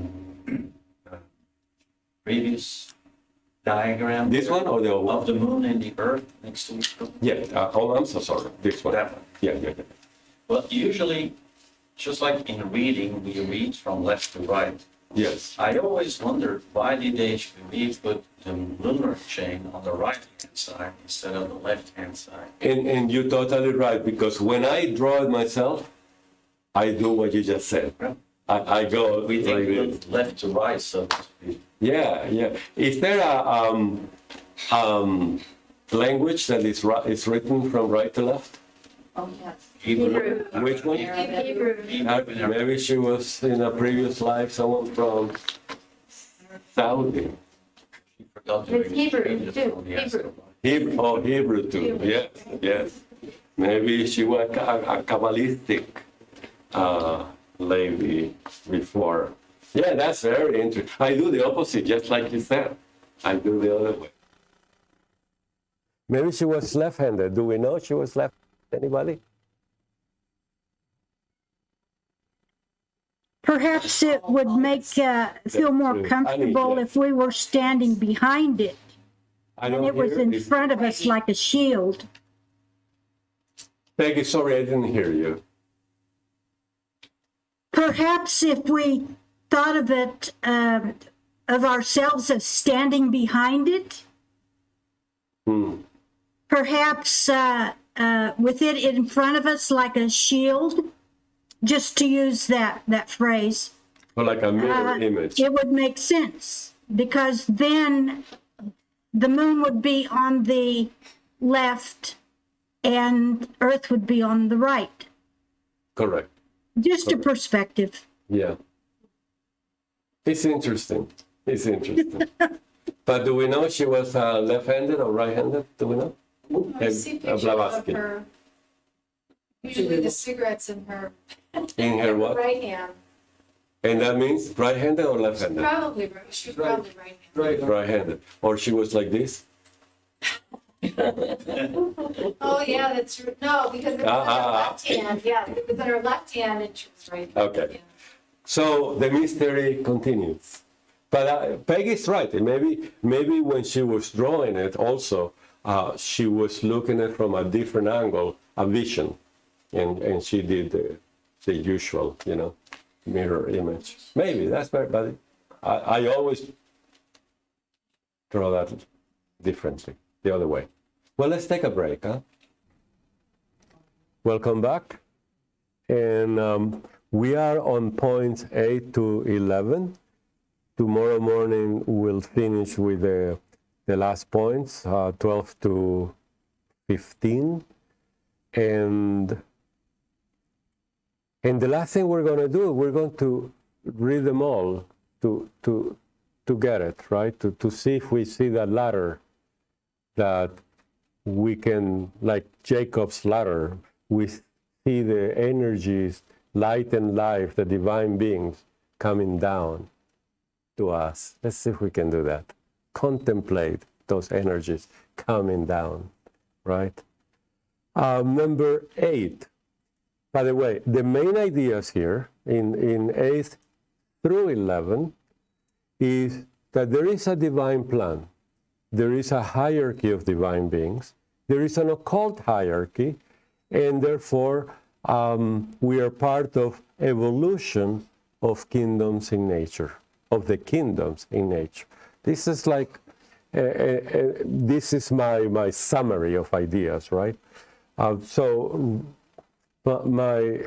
previous diagram. This one or the old one? Of the moon and the earth next to each other. Yeah. I'm so sorry. This one. That one. Yeah. Well, usually, just like in reading, we read from left to right. Yes. I always wondered why did they put the lunar chain on the right-hand side instead of the left-hand side? And you're totally right, because when I draw it myself, I do what you just said. Yeah. I go We think like we this. look left to right, so to speak. Yeah. Is there a language that is written from right to left? Oh, yes. Hebrew. Which one? Hebrew. Maybe she was in a previous life someone from Saudi. She forgot to It's Hebrew, change it too. from the Hebrew. Hebrew too. Yes. Maybe she was a Kabbalistic lady before. Yeah, that's very interesting. I do the opposite, just like you said. I do the other way. Maybe she was left-handed. Do we know she was left-handed? Anybody? Perhaps it would make feel more true. comfortable Yes. if we were standing behind it I and don't it was hear in it. front of us like a shield. Peggy, sorry, I didn't hear you. Perhaps if we thought of it, of ourselves as standing behind it, perhaps with it in front of us like a shield, just to use that phrase, Or like a mirror image. it would make sense, because then the moon would be on the left and Earth would be on the right. Correct. Just a perspective. Yeah. It's interesting. It's interesting. But do we know she was left-handed or right-handed? Do we know? I see pictures of Blavatsky. her, usually the cigarettes in her In her what? right hand. And that means right-handed or left-handed? Probably right, she's probably right hand. Right. Right-handed. Or she was like this? Oh, yeah, that's true. No, because it was in her left hand, yeah, it was in her left hand and she was right. Okay. Yeah. So the mystery continues. But Peggy's right. Maybe when she was drawing it also, she was looking at it from a different angle, a vision. And she did the usual, mirror image. Maybe, that's very, but I always draw that differently, the other way. Well, let's take a break, huh? Welcome back. And we are on points 8 to 11. Tomorrow morning, we'll finish with the last points, 12 to 15. And the last thing we're going to do, we're going to read them all to get it, right? To see if we see that ladder that we can, like Jacob's ladder, we see the energies, light and life, the divine beings coming down to us. Let's see if we can do that. Contemplate those energies coming down, right? Number 8. By the way, the main ideas here in 8 through 11 is that there is a divine plan. There is a hierarchy of divine beings. There is an occult hierarchy, and therefore we are part of evolution of kingdoms in nature, of the kingdoms in nature. This is like, this is my summary of ideas, right? So my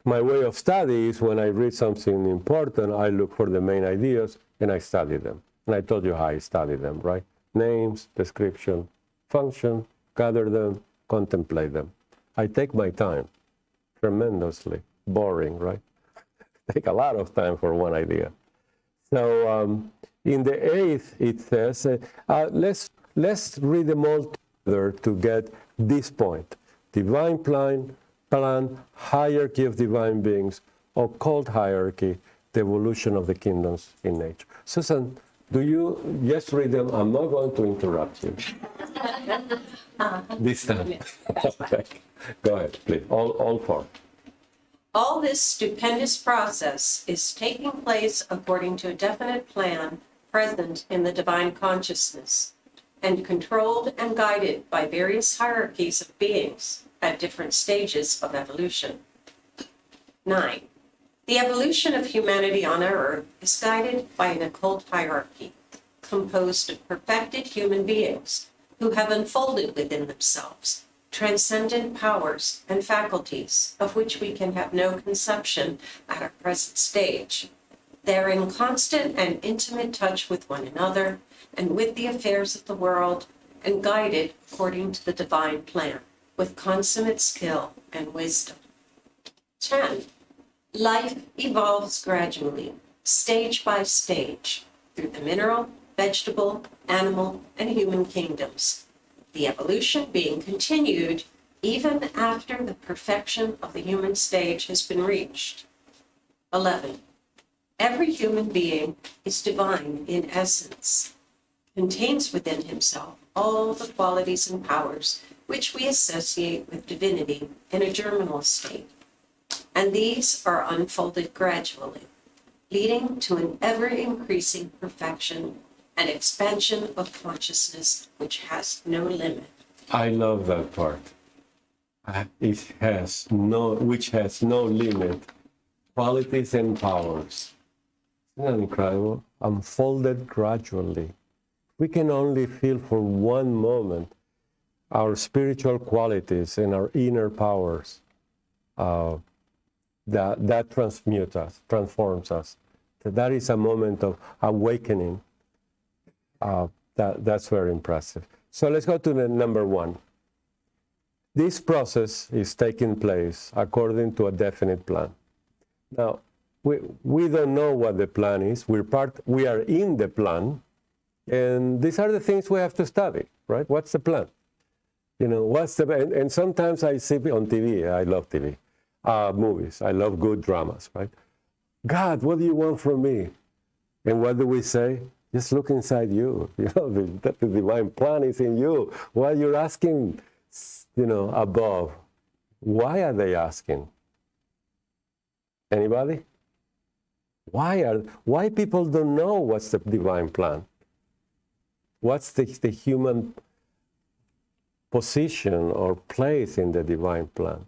way of study is when I read something important, I look for the main ideas and I study them. And I told you how I study them, right? Names, description, function, gather them, contemplate them. I take my time tremendously. Boring, right? Take a lot of time for one idea. So in the 8th, it says, let's read them all together to get this point. Divine plan, hierarchy of divine beings, occult hierarchy, the evolution of the kingdoms in nature. Susan, do you just read them? I'm not going to interrupt you. This time. Okay. Go ahead, please. All 4. All this stupendous process is taking place according to a definite plan present in the divine consciousness and controlled and guided by various hierarchies of beings at different stages of evolution. 9. The evolution of humanity on our Earth is guided by an occult hierarchy composed of perfected human beings who have unfolded within themselves transcendent powers and faculties of which we can have no conception at our present stage. They're in constant and intimate touch with one another and with the affairs of the world, and guided according to the divine plan, with consummate skill and wisdom. 10. Life evolves gradually, stage by stage, through the mineral, vegetable, animal, and human kingdoms. the evolution being continued even after the perfection of the human stage has been reached. 11. Every human being is divine in essence, contains within himself all the qualities and powers which we associate with divinity in a germinal state, and these are unfolded gradually, leading to an ever-increasing perfection and expansion of consciousness which has no limit. I love that part. Which has no limit, qualities and powers. Isn't that incredible? Unfolded gradually. We can only feel for one moment our spiritual qualities and our inner powers. That transforms us. That is a moment of awakening. That's very impressive. So let's go to the number 1. This process is taking place according to a definite plan. Now, we don't know what the plan is. We are in the plan, and these are the things we have to study, right? What's the plan? And sometimes I see on TV. I love TV. Movies. I love good dramas, right? God, what do you want from me? And what do we say? Just look inside you. The divine plan is in you. Why you're asking, above? Why are they asking? Anybody? Why people don't know what's the divine plan? What's the human position or place in the divine plan?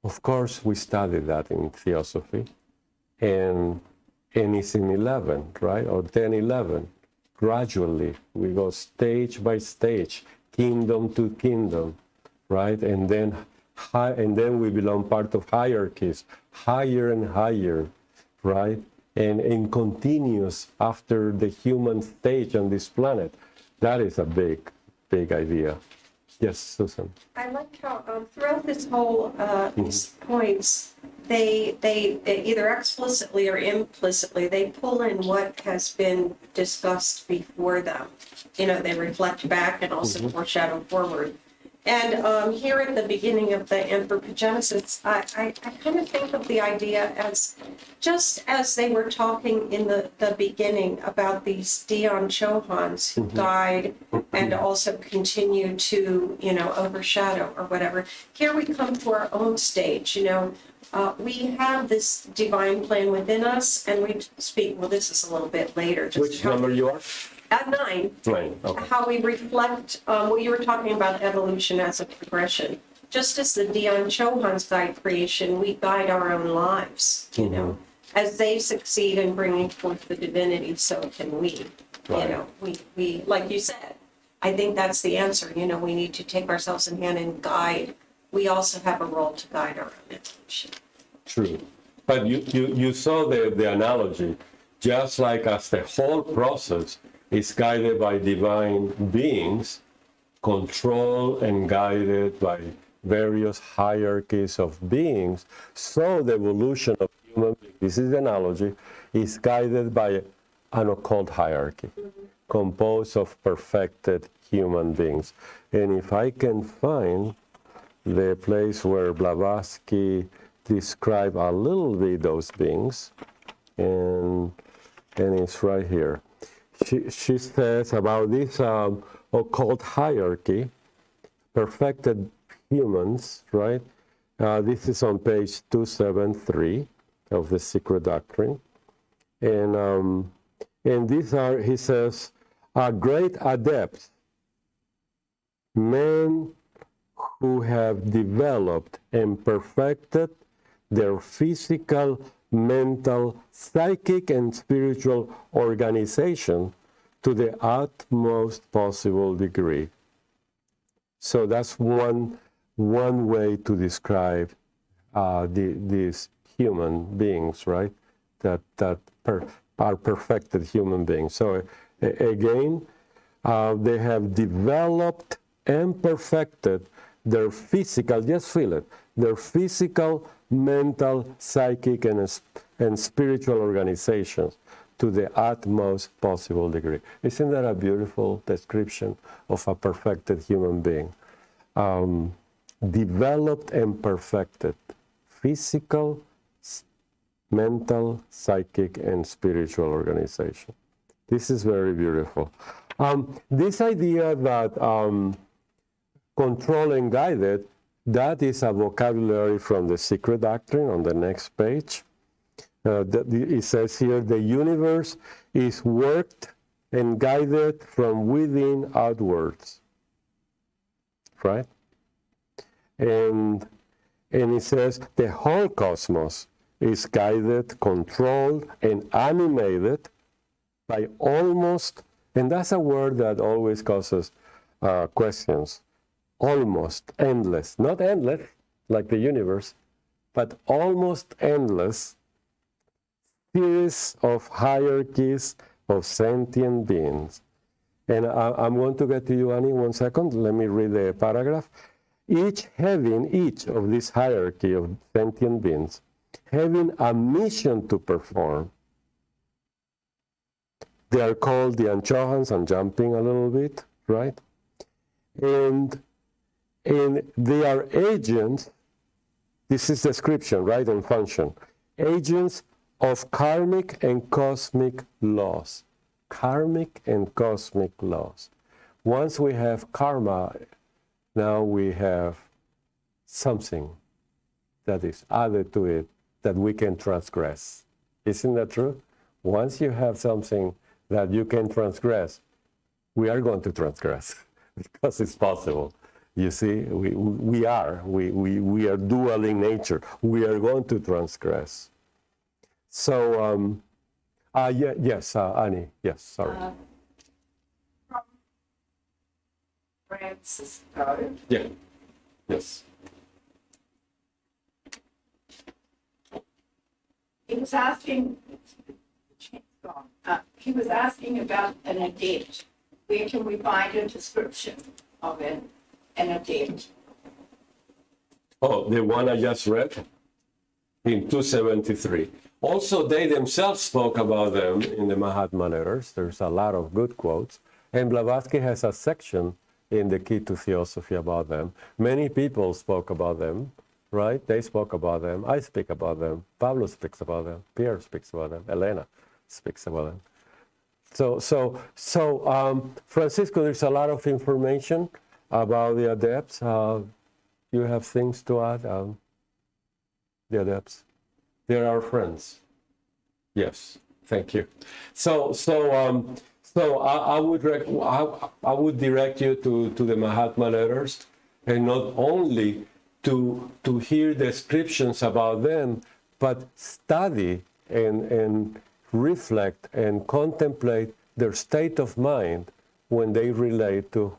Of course, we study that in theosophy, and it's in 11, right? Or 10, 11. Gradually, we go stage by stage, kingdom to kingdom, right? And then we belong part of hierarchies, higher and higher, right? And continuous after the human stage on this planet. That is a big, big idea. Yes, Susan. I like how throughout this whole these points, they either explicitly or implicitly, they pull in what has been discussed before them. They reflect back and also foreshadow forward. And here at the beginning of the anthropogenesis, I kind of think of the idea as just as they were talking in the beginning about these Dion Chohans who died and also continue to, overshadow or whatever. Here we come to our own stage, we have this divine plan within us, and we speak, well, this is a little bit later. Which number you are? At 9. 9, okay. How we reflect, you were talking about evolution as a progression. Just as the Dion Chohans guide creation, we guide our own lives, As they succeed in bringing forth the divinity, so can we. Right. We like you said, I think that's the answer. We need to take ourselves in hand and guide. We also have a role to guide our own evolution. True. But you saw the analogy, just like as the whole process is guided by divine beings, controlled and guided by various hierarchies of beings, so the evolution of human beings, this is the analogy, is guided by an occult hierarchy, composed of perfected human beings. And if I can find the place where Blavatsky described a little bit those beings, and it's right here. She says about this occult hierarchy, perfected humans, right? This is on page 273 of the Secret Doctrine. And these are, he says, great adepts, men who have developed and perfected their physical, mental, psychic, and spiritual organization to the utmost possible degree. So that's one way to describe these human beings, right? That are perfected human beings. So again, they have developed and perfected their physical, just feel it, their physical, mental, psychic, and spiritual organizations to the utmost possible degree. Isn't that a beautiful description of a perfected human being? Developed and perfected, physical, mental, psychic, and spiritual organization. This is very beautiful. This idea that control and guided, that is a vocabulary from the Secret Doctrine on the next page. It says here, the universe is worked and guided from within outwards, right? And it says the whole cosmos is guided, controlled, and animated by almost, and that's a word that always causes questions, almost endless, not endless like the universe, but almost endless series of hierarchies of sentient beings. And I'm going to get to you, Annie, 1 second. Let me read the paragraph. Each of this hierarchy of sentient beings having a mission to perform. They are called the Anchohans. I'm jumping a little bit, right? And they are agents, this is description, right, and function, agents of karmic and cosmic laws. Karmic and cosmic laws. Once we have karma, now we have something that is added to it that we can transgress. Isn't that true? Once you have something that you can transgress, we are going to transgress because it's possible. You see, we are dual in nature. We are going to transgress. So, yes, Annie, yes, sorry. From Francisco. Yeah, yes. He was asking, he was asking about an adept. Where can we find a description of an adept? Oh, the one I just read in 273. Also, they themselves spoke about them in the Mahatma letters. There's a lot of good quotes. And Blavatsky has a section in the Key to Theosophy about them. Many people spoke about them, right? They spoke about them. I speak about them. Pablo speaks about them. Pierre speaks about them. Elena speaks about them. So, Francisco, there's a lot of information about the adepts. You have things to add? The adepts. They're our friends. Yes, thank you. So I would direct you to the Mahatma letters, and not only to hear descriptions about them, but study and reflect and contemplate their state of mind when they relate to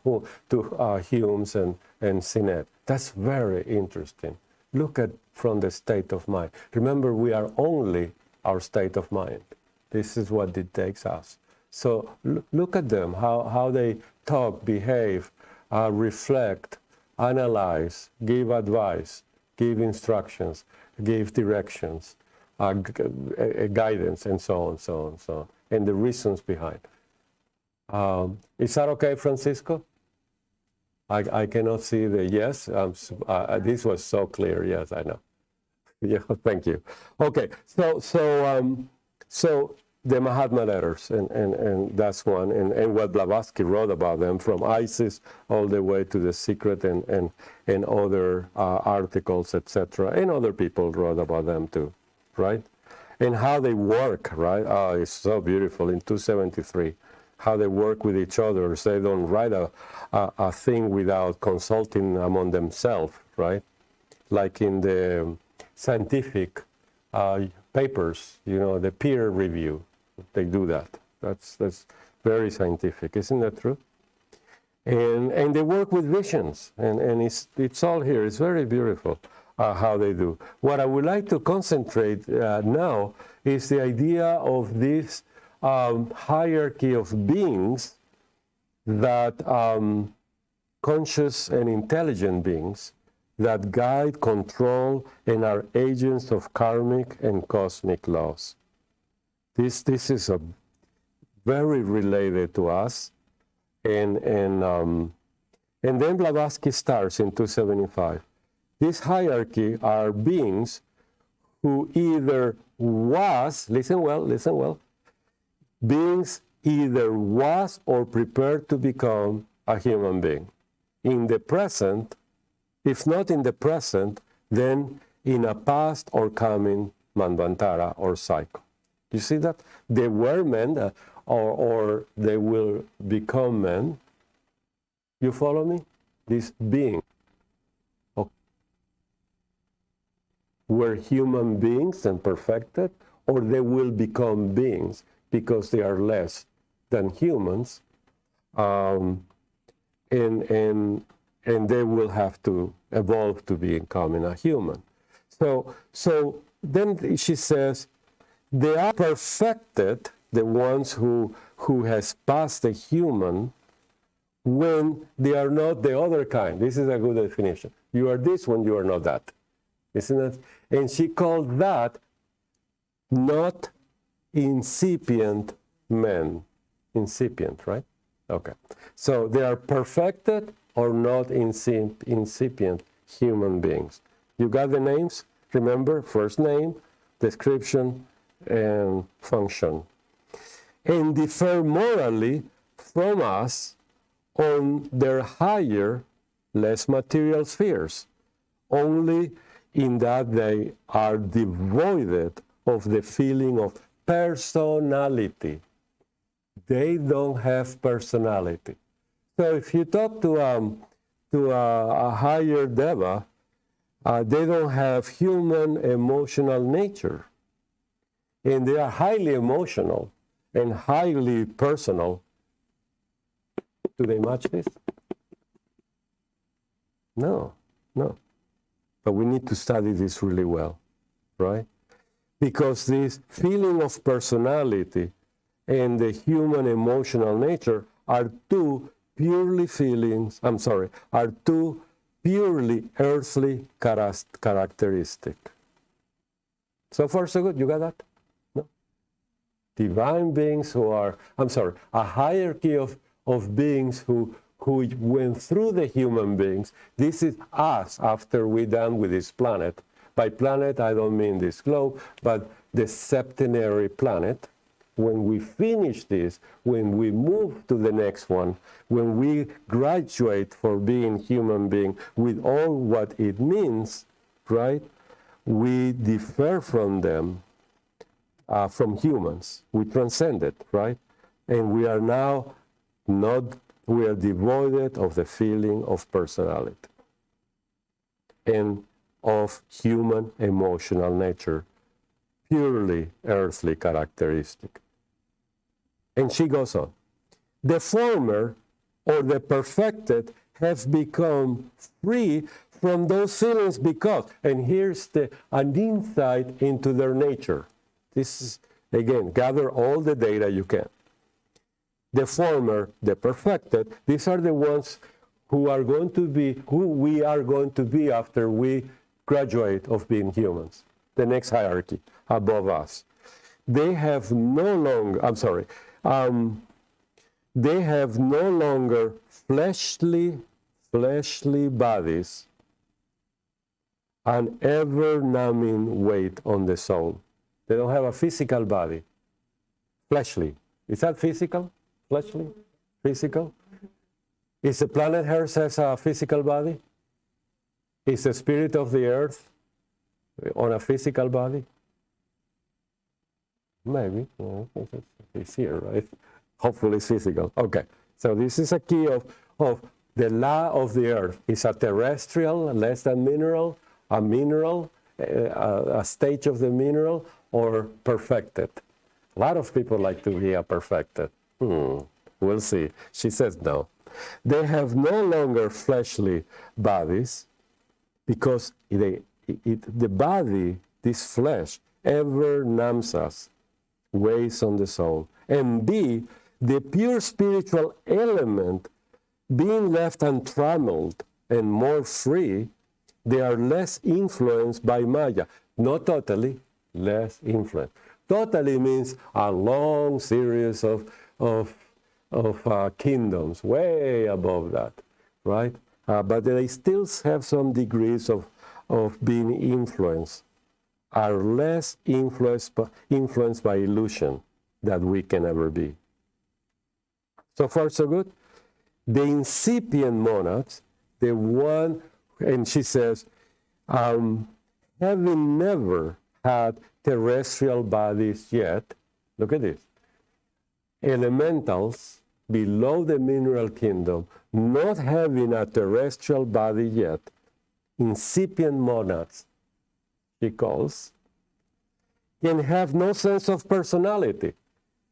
Hume's and Sinet. That's very interesting. Look at from the state of mind. Remember, we are only our state of mind. This is what dictates us. So look at them, how they talk, behave, reflect, analyze, give advice, give instructions, give directions, guidance, and so on, and the reasons behind. Is that okay, Francisco? I cannot see the yes. This was so clear. Yes, I know. Yeah, thank you. Okay, so the Mahatma letters, and that's one, and what Blavatsky wrote about them, from Isis all the way to the Secret and other articles, etc. And other people wrote about them too, right? And how they work, right? Oh, it's so beautiful in 273. How they work with each other. So they don't write a thing without consulting among themselves, right? Like in the scientific papers, the peer review, they do that. That's very scientific, isn't that true? And they work with visions, and it's all here. It's very beautiful how they do. What I would like to concentrate now is the idea of this hierarchy of beings that conscious and intelligent beings that guide, control, and are agents of karmic and cosmic laws. This is a very related to us, and then Blavatsky starts in 275. This hierarchy are beings who either was, listen well, beings either was or prepared to become a human being. In the present, if not in the present, then in a past or coming manvantara or cycle. You see that? They were men, or they will become men. You follow me? This being. Were human beings and perfected, or they will become beings because they are less than humans, and they will have to evolve to becoming a human. So then she says, they are perfected, the ones who has passed the human, when they are not the other kind. This is a good definition. You are this when you are not that. Isn't it? And she called that not incipient men. Incipient, right? Okay. So they are perfected or not incipient human beings. You got the names? Remember, first name, description, and function. And differ morally from us on their higher, less material spheres, only in that they are devoid of the feeling of personality. They don't have personality. So if you talk to a higher deva, they don't have human emotional nature. And they are highly emotional and highly personal. Do they match this? No. But we need to study this really well, right? Because this feeling of personality and the human emotional nature are two purely earthly characteristic. So far, so good. You got that? No? Divine beings who are, a hierarchy of beings who went through the human beings. This is us after we're done with this planet. By planet, I don't mean this globe, but the septenary planet. When we finish this, when we move to the next one, when we graduate for being human being with all what it means, right? We differ from them, from humans. We transcend it, right? And we are now we are devoid of the feeling of personality and of human emotional nature, purely earthly characteristic. And she goes on. The former, or the perfected, have become free from those feelings because, and here's an insight into their nature. This is, again, gather all the data you can. The former, the perfected, these are the ones who we are going to be after we graduate of being humans, the next hierarchy above us. They have no longer, they have no longer fleshly bodies and ever-numbing weight on the soul. They don't have a physical body. Fleshly. Is that physical? Fleshly? Physical? Is the planet Earth has a physical body? Is the spirit of the earth on a physical body? Maybe. Well, it's here, right? Hopefully it's physical. Okay. So this is a key of the law of the earth. It's a terrestrial, less than mineral, a mineral, a stage of the mineral, or perfected. A lot of people like to be a perfected. We'll see. She says no. They have no longer fleshly bodies because the body, this flesh, ever numbs us, weighs on the soul. And B, the pure spiritual element, being left untrammeled and more free, they are less influenced by Maya. Not totally, less influenced. Totally means a long series of kingdoms, way above that, right? But they still have some degrees of being influenced, are less influenced by illusion than we can ever be. So far, so good. The incipient monads, the one, and she says, having never had terrestrial bodies yet, look at this, elementals below the mineral kingdom, not having a terrestrial body yet, incipient monads, she calls, can have no sense of personality.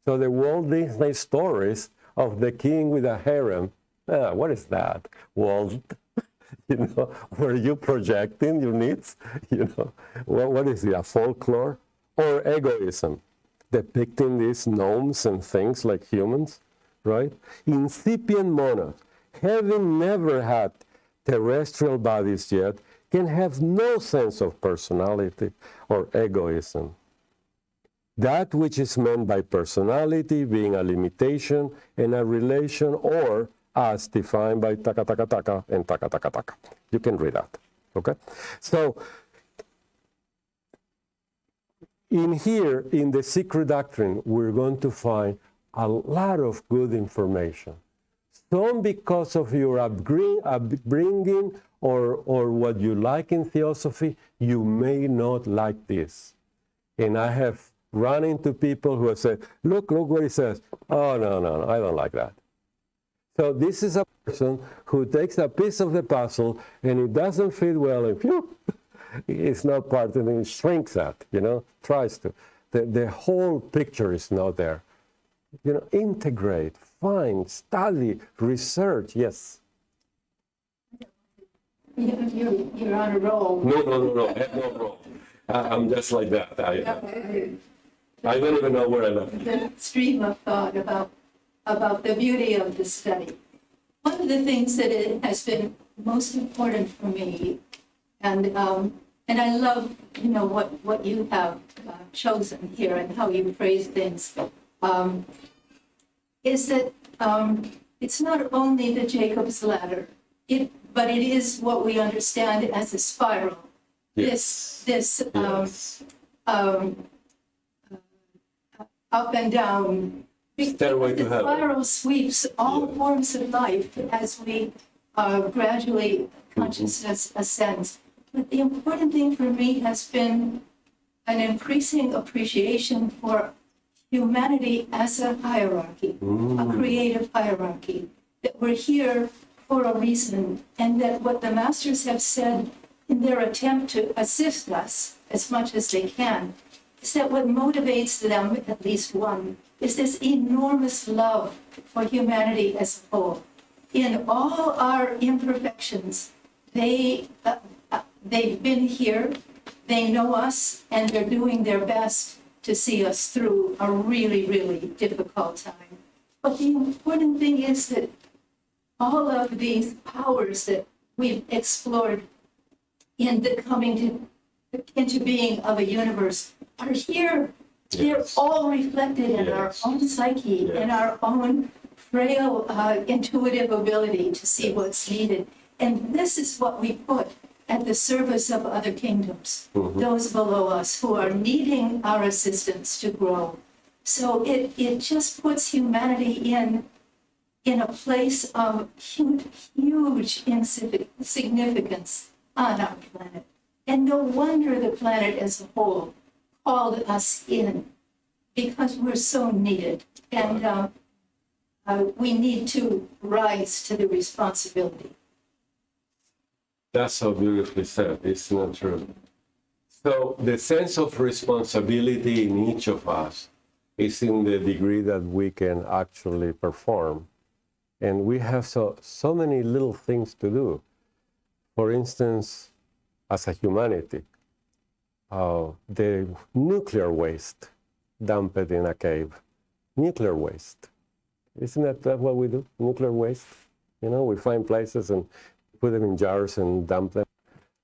So the Walt Disney stories of the king with a harem, what is that, Walt? Were you projecting your needs? What is it, a folklore? Or egoism, depicting these gnomes and things like humans, right? Incipient monads, having never had terrestrial bodies yet, can have no sense of personality or egoism. That which is meant by personality being a limitation and a relation, or as defined by taka taka taka and taka taka taka. You can read that, okay? So, in here, in the secret doctrine, we're going to find a lot of good information. Some because of your upbringing or what you like in theosophy, you may not like this. And I have run into people who have said, look what he says. Oh, no, I don't like that. So this is a person who takes a piece of the puzzle and it doesn't fit well, and phew, it's not part of it, it shrinks that, tries to. The whole picture is not there. Integrate, find, study, research, yes. You're on a roll. No, I have no roll. I'm just like that. I don't even know where I left. The stream of thought about the beauty of the study. One of the things that it has been most important for me, and I love what you have chosen here and how you phrase things, is that it's not only the Jacob's ladder, but it is what we understand as a spiral. Yes. This up and down. Stairway to the heaven. spiral sweeps all forms of life as we gradually consciousness ascends. But the important thing for me has been an increasing appreciation for humanity as a hierarchy, a creative hierarchy, that we're here for a reason, and that what the masters have said in their attempt to assist us as much as they can is that what motivates them, at least one, is this enormous love for humanity as a whole. In all our imperfections, they've been here, they know us, and they're doing their best to see us through a really, really difficult time. But the important thing is that all of these powers that we've explored in the coming into being of a universe are here. Yes. They're all reflected in our own psyche, in our own frail, intuitive ability to see what's needed. And this is what we put at the service of other kingdoms, those below us who are needing our assistance to grow. So it just puts humanity in a place of huge significance on our planet. And no wonder the planet as a whole called us in, because we're so needed. And we need to rise to the responsibility. That's so beautifully said, isn't it true? So the sense of responsibility in each of us is in the degree that we can actually perform. And we have so many little things to do. For instance, as a humanity, the nuclear waste dumped in a cave. Nuclear waste. Isn't that what we do? Nuclear waste? We find places and put them in jars and dump them.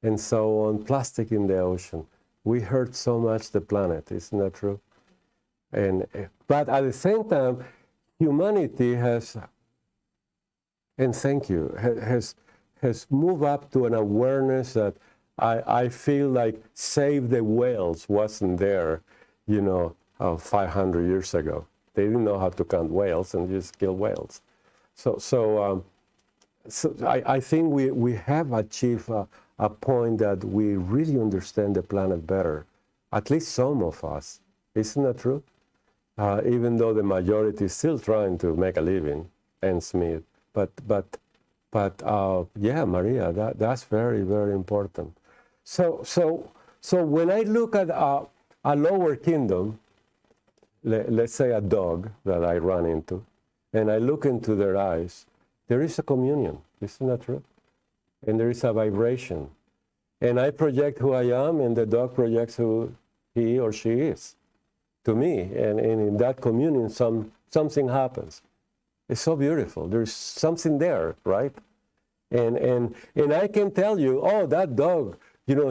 And so on, plastic in the ocean. We hurt so much the planet, isn't that true? But at the same time, humanity has, and thank you, has moved up to an awareness that I feel like Save the Whales wasn't there, 500 years ago. They didn't know how to count whales and just kill whales. So I think we have achieved a point that we really understand the planet better, at least some of us. Isn't that true? Even though the majority is still trying to make a living, ends meet. But yeah, Maria, that's very, very important. So when I look at a lower kingdom, let's say a dog that I run into, and I look into their eyes, there is a communion. Isn't that true? And there is a vibration. And I project who I am, and the dog projects who he or she is to me. And in that communion, something happens. It's so beautiful. There's something there, right? And I can tell you, oh, that dog,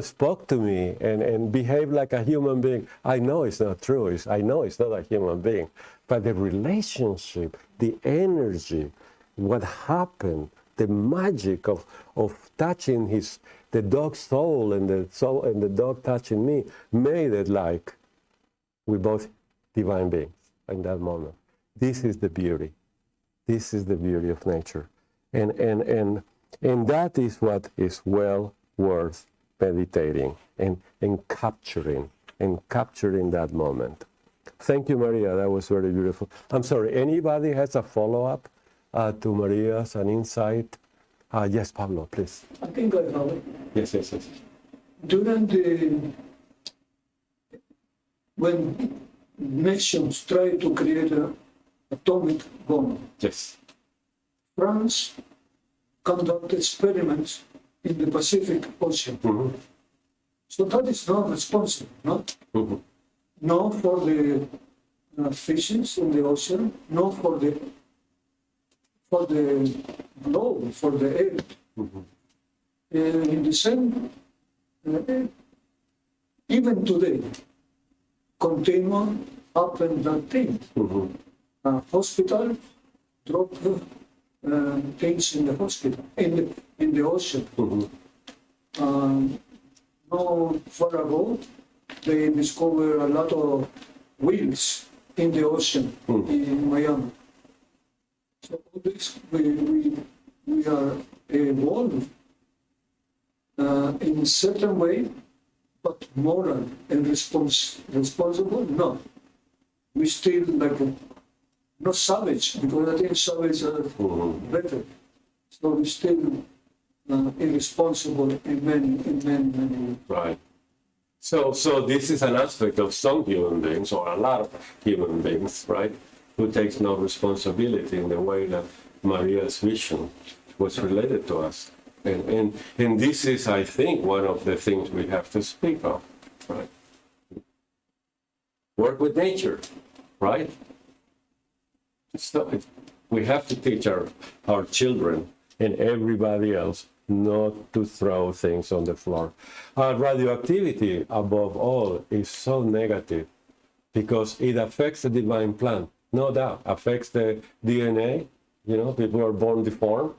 spoke to me and behaved like a human being. I know it's not true. I know it's not a human being. But the relationship, the energy, what happened, the magic of touching the dog's soul and the dog touching me made it like we both divine beings in that moment. This is the beauty. This is the beauty of nature. And that is what is well worth meditating and capturing that moment. Thank you, Maria. That was very beautiful. I'm sorry, anybody has a follow-up to Maria's, an insight? Yes, Pablo, please. I think I have it. Yes. During when nations try to create an atomic bomb, Yes. France conducted experiments in the Pacific Ocean. Mm-hmm. So that is not responsible, no? Mm-hmm. No for the fishes in the ocean, no for the globe, for the earth. Mm-hmm. In the same, even today, continuum happen that thing. Mm-hmm. Hospital drop things in the hospital, in the ocean. Mm-hmm. No far ago, they discovered a lot of whales in the ocean in Miami. So all this, we are evolved in a certain way, but moral and responsible, no. We still like not savage, because I think savage are better. So we still irresponsible in many. Right. So this is an aspect of some human beings, or a lot of human beings, right, who takes no responsibility in the way that Maria's vision was related to us. And this is, I think, one of the things we have to speak of, right? Work with nature, right? We have to teach our children and everybody else not to throw things on the floor. Radioactivity, above all, is so negative because it affects the divine plan, no doubt. Affects the DNA. People are born deformed.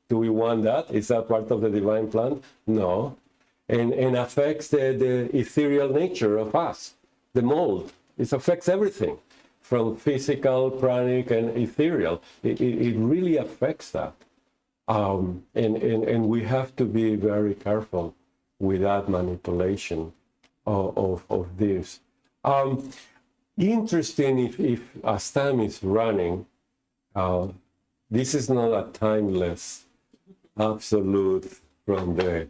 Do we want that? Is that part of the divine plan? No. And affects the ethereal nature of us, the mold. It affects everything, from physical, pranic, and ethereal. It really affects that. And we have to be very careful with that manipulation of this. Interesting, if as time is running, this is not a timeless absolute from the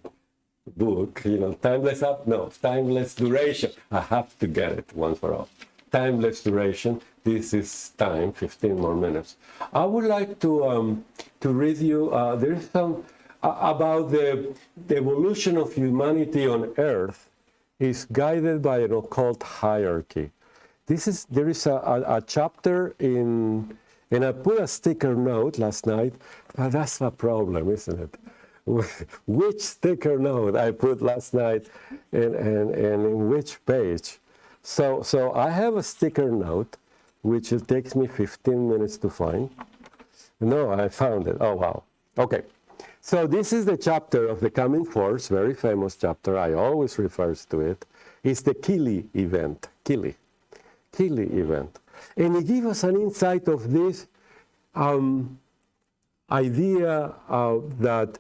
book, timeless duration. I have to get it once for all. Timeless duration. This is time, 15 more minutes. I would like to read you, there's some about the evolution of humanity on Earth is guided by an occult hierarchy. There is a chapter in, and I put a sticker note last night, but that's a problem, isn't it? Which sticker note I put last night and in which page? So I have a sticker note, which it takes me 15 minutes to find. No, I found it. Oh, wow. Okay. So this is the chapter of the coming force, very famous chapter. I always refers to it. It's the Kili event. Kili event. And it gives us an insight of this idea that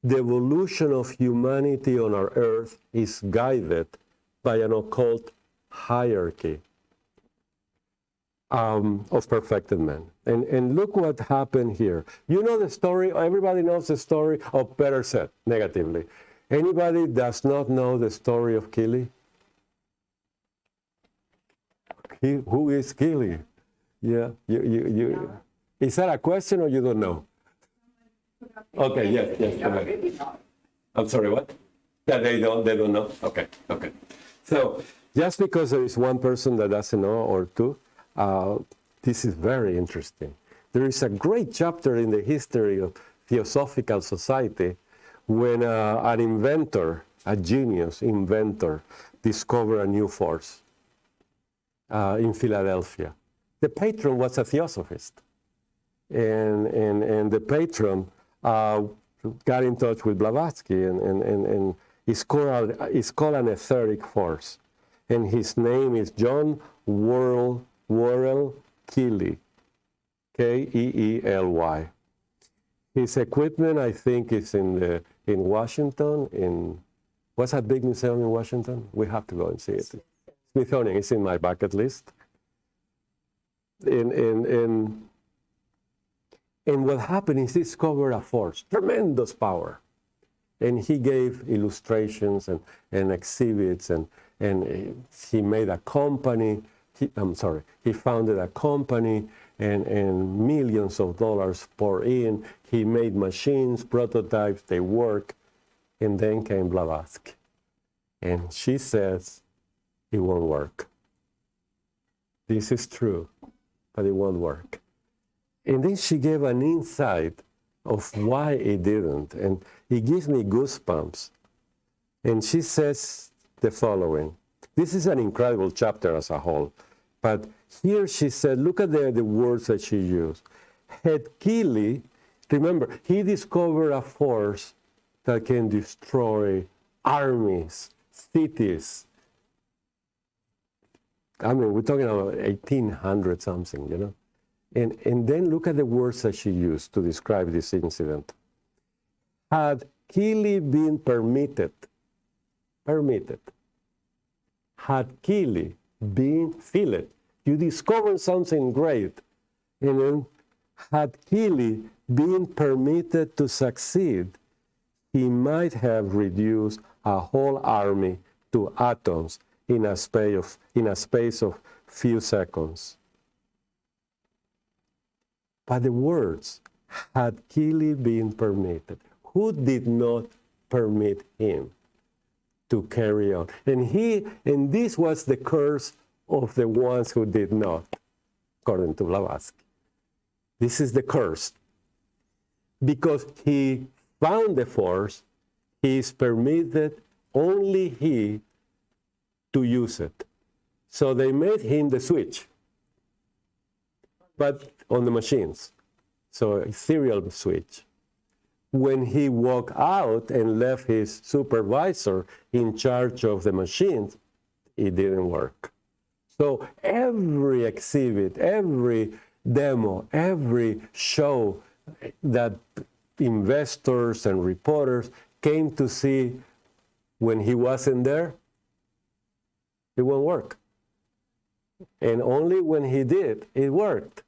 the evolution of humanity on our earth is guided by an occult hierarchy of perfected men. And look what happened here. You know the story, everybody knows the story, or better said, negatively. Anybody does not know the story of Kili? Who is Kili? Yeah, is that a question or you don't know? Okay, yes. I'm sorry, what? Yeah, they don't know? Okay. So, just because there is one person that doesn't know, or two, this is very interesting. There is a great chapter in the history of Theosophical Society when an inventor, a genius inventor, discovered a new force in Philadelphia. The patron was a theosophist. And the patron got in touch with Blavatsky and is called an etheric force. And his name is John Worrell Keely, Keely. His equipment, I think, is in Washington. What's that big museum in Washington? We have to go and see it. Smithsonian. It's in my bucket list. And what happened is he discovered a force, tremendous power. And he gave illustrations and exhibits, and he made a company. He founded a company, and millions of dollars poured in. He made machines, prototypes, they work. And then came Blavatsky. And she says, it won't work. This is true, but it won't work. And then she gave an insight of why it didn't. And it gives me goosebumps. And she says the following. This is an incredible chapter as a whole. But here she said, look at the words that she used. Had Keely, remember, he discovered a force that can destroy armies, cities. I mean, we're talking about 1800 something, you know. And then look at the words that she used to describe this incident. Had Keely been permitted, had Keely been, feel it, you discovered something great, and then had Keely been permitted to succeed, he might have reduced a whole army to atoms in a space of few seconds. But the words, had Keely been permitted, who did not permit him to carry on? And this was the curse of the ones who did not, according to Blavatsky. This is the curse. Because he found the force, he is permitted, only he, to use it. So they made him the switch, but on the machines. So a serial switch. When he walked out and left his supervisor in charge of the machines, it didn't work. So every exhibit, every demo, every show that investors and reporters came to see when he wasn't there, it won't work. And only when he did, it worked.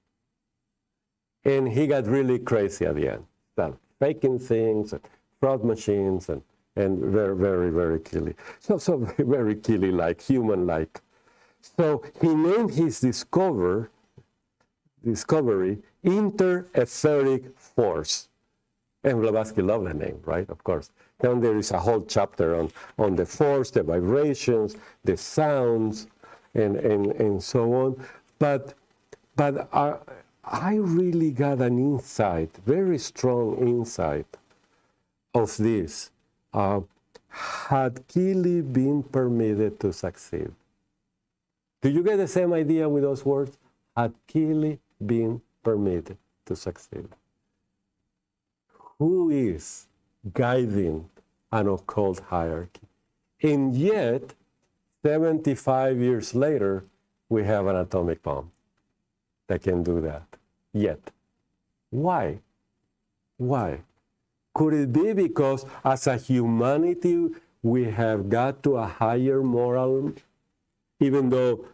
And he got really crazy at the end. Started faking things, and fraud machines, and very, very, very Keely. So very Keely-like, human-like. So he named his discovery inter-etheric force. And Blavatsky loved the name, right? Of course. Then there is a whole chapter on the force, the vibrations, the sounds, and so on. But I really got an insight, very strong insight of this. Had Keely been permitted to succeed, Do you get the same idea with those words? Had Keely been permitted to succeed? Who is guiding an occult hierarchy? And yet, 75 years later, we have an atomic bomb that can do that. Yet. Why? Why? Could it be because as a humanity, we have got to a higher moral, even though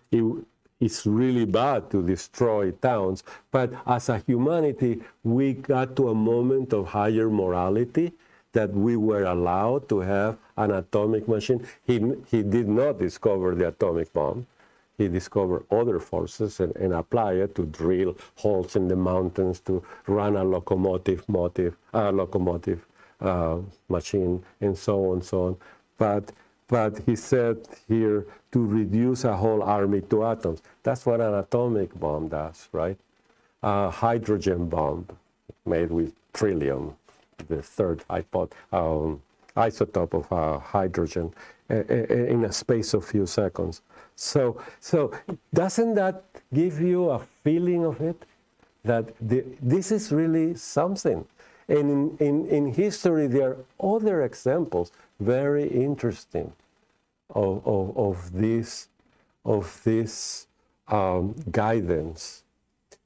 it's really bad to destroy towns, but as a humanity, we got to a moment of higher morality that we were allowed to have an atomic machine. He did not discover the atomic bomb. He discovered other forces and applied it to drill holes in the mountains, to run a locomotive machine, and so on, so on. But he said here to reduce a whole army to atoms. That's what an atomic bomb does, right? A hydrogen bomb made with trillium, the third isotope of hydrogen, in a space of few seconds. So doesn't that give you a feeling of it? That this is really something. And in history, there are other examples, very interesting, of this guidance.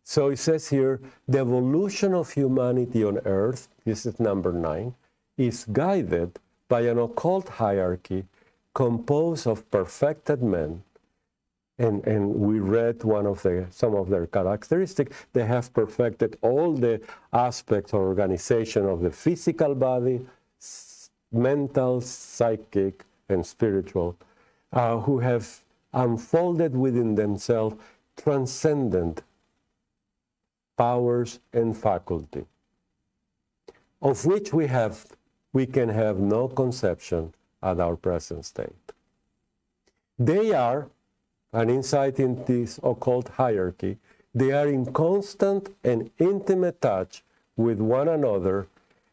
So it says here, the evolution of humanity on Earth, this is number 9, is guided by an occult hierarchy composed of perfected men. And we read some of their characteristics. They have perfected all the aspects or organization of the physical body, mental, psychic, and spiritual, who have unfolded within themselves transcendent powers and faculty, of which we can have no conception at our present state. They are an insight in this occult hierarchy. They are in constant and intimate touch with one another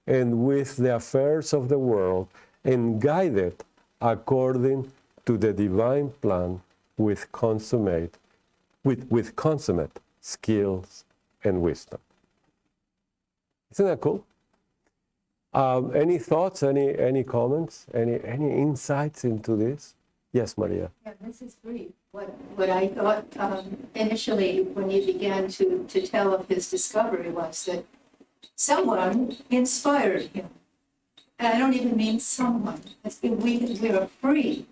and with the affairs of the world, and guided according to the divine plan with consummate skills and wisdom. Isn't that cool? Any thoughts, any comments, any insights into this? Yes, Maria. Yeah, this is great. What I thought initially when you began to tell of his discovery was that someone inspired him. And I don't even mean someone. We are free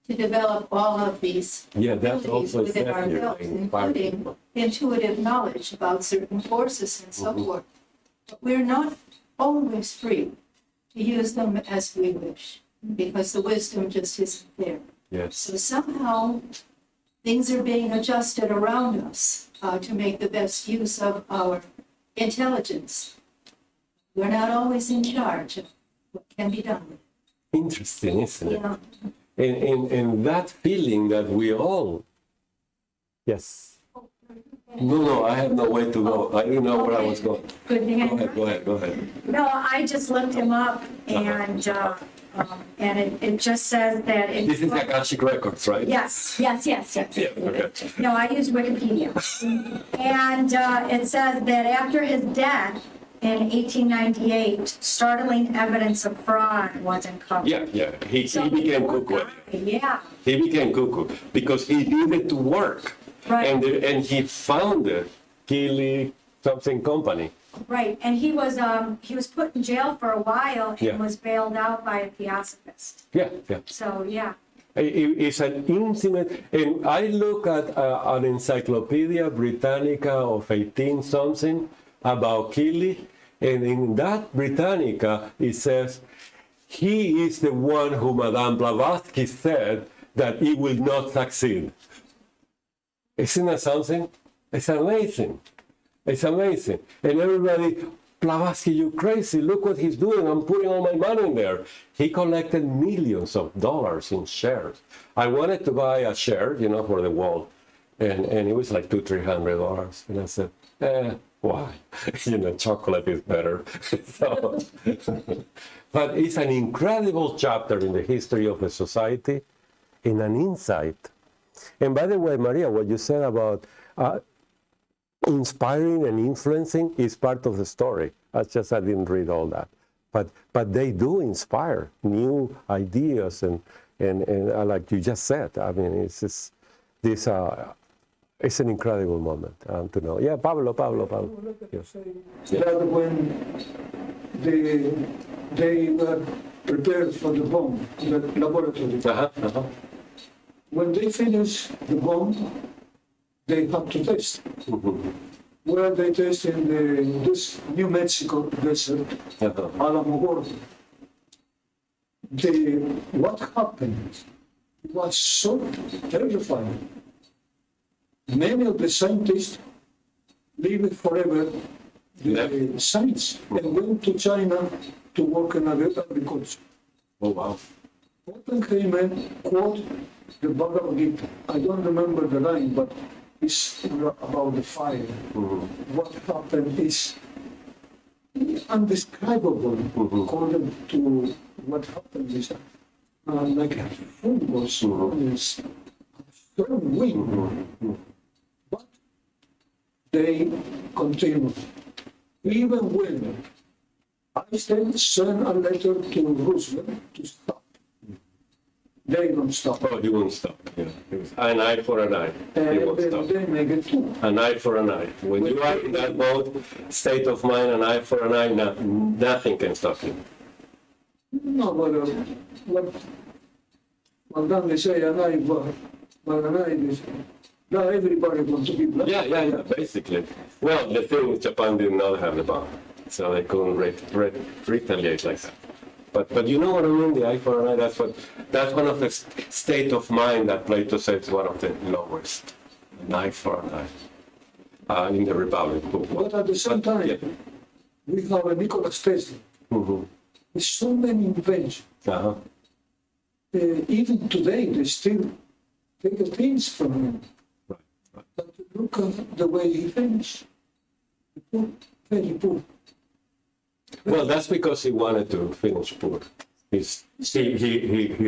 to develop all of these abilities within ourselves, including intuitive knowledge about certain forces and so forth. But we're not always free to use them as we wish, because the wisdom just isn't there. Yes. So somehow things are being adjusted around us to make the best use of our intelligence. We're not always in charge of what can be done with it. Interesting, isn't it? Yeah. And that feeling that we all, yes. No, I have no way to go. I didn't know where I was going. Good hand. Go ahead. No, I just looked him up, and it just says that it's... This is Akashic Records, right? Yes. Yeah, okay. No, I use Wikipedia. And it says that after his death in 1898, startling evidence of fraud was uncovered. Yeah. He became cuckoo. Yeah. He became cuckoo because he needed to work. Right. And he founded Keely something company. Right, and he was put in jail for a while and was bailed out by a theosophist. Yeah. So, yeah. It's an intimate, and I look at an Encyclopedia Britannica of 18-something about Keely, and in that Britannica it says, he is the one who Madame Blavatsky said that he will not succeed. Isn't that something? It's amazing. It's amazing. And everybody, Blavatsky, you crazy. Look what he's doing. I'm putting all my money in there. He collected millions of dollars in shares. I wanted to buy a share, for the wall. And it was like $200-300. And I said, why? Chocolate is better. So, but it's an incredible chapter in the history of the society, in an insight And by the way, Maria, what you said about inspiring and influencing is part of the story. I didn't read all that, but they do inspire new ideas and like you just said. I mean, it's just this. It's an incredible moment to know. Yeah, Pablo. Yes. That when they were prepared for the bomb in the laboratory. When they finished the bomb, they had to test. Where they test in this New Mexico desert, Alamo Gordo. What happened was so terrifying. Many of the scientists lived forever the science and went to China to work in agriculture. Oh, wow. Oppenheimer quote the Bhagavad Gita. I don't remember the line, but it's about the fire. What happened is undescribable according to what happened is like a fungus is strong wind. But they continue. Even when Einstein sent a letter to Roosevelt to stop, they don't stop. Oh, he won't stop. Yeah. An eye for an eye. He won't stop. They make it too. An eye for an eye. When you are in that mode, state of mind, an eye for an eye, nothing can stop you. No, but what Dan they say, an eye, but an eye is, now everybody wants to be black. Yeah, basically. Well, the thing with Japan did not have the bomb, so they couldn't retaliate like that. But you know what I mean, the eye for an eye, that's one of the state of mind that Plato says is one of the lowest. An eye for an eye. In the Republic book. But at the same time, we have a Nikola Tesla. With so many inventions. Even today, they still take things from him. But look at the way he finished. Very poor. Well, that's because he wanted to finish poor. He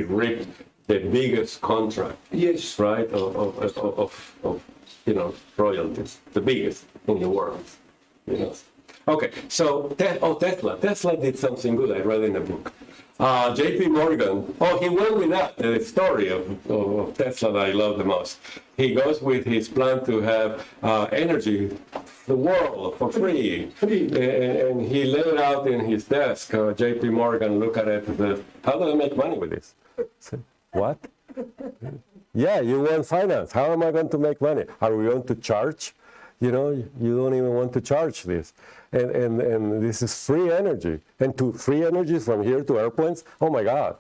ripped the biggest contract, yes, right, of royalties, the biggest in the world, Okay, so Tesla did something good. I read in a book. J.P. Morgan. Oh, he went with that. The story of Tesla that I love the most. He goes with his plan to have energy, the world for free. And he laid it out in his desk. J.P. Morgan looked at it and said, "How do I make money with this?" I said, "What? Yeah, you want finance. How am I going to make money? Are we going to charge? You don't even want to charge this. And this is free energy. And to free energy from here to airplanes, oh my God.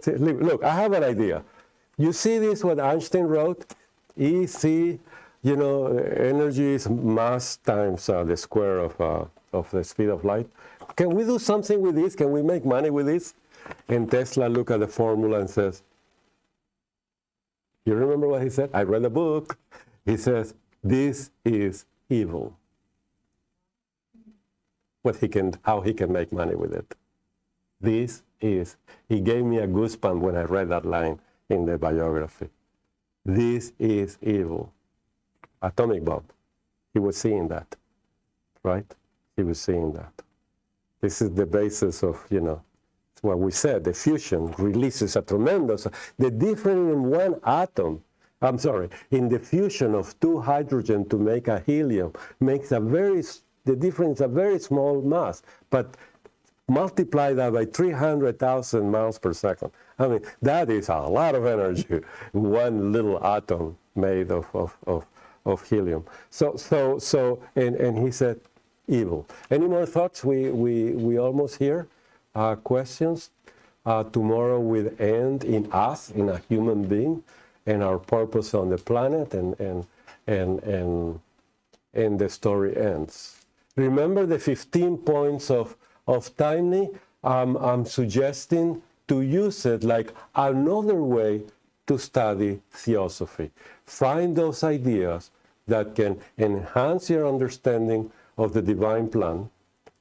Look, I have an idea. You see this, what Einstein wrote? EC, energy is mass times the square of the speed of light. Can we do something with this? Can we make money with this? And Tesla looked at the formula and says, you remember what he said? I read a book. He says, this is evil. How he can make money with it. He gave me a goosebump when I read that line in the biography. This is evil. Atomic bomb. He was seeing that, right? He was seeing that. This is the basis of, what we said, the fusion releases a tremendous, the difference in one atom, in the fusion of two hydrogen to make a helium makes the difference a very small mass, but multiply that by 300,000 miles per second. I mean, that is a lot of energy, one little atom made of helium. And he said, evil. Any more thoughts? We almost here. Questions? Tomorrow will end in us, in a human being, and our purpose on the planet, and the story ends. Remember the 15 points of Taimni? I'm suggesting to use it like another way to study theosophy. Find those ideas that can enhance your understanding of the divine plan,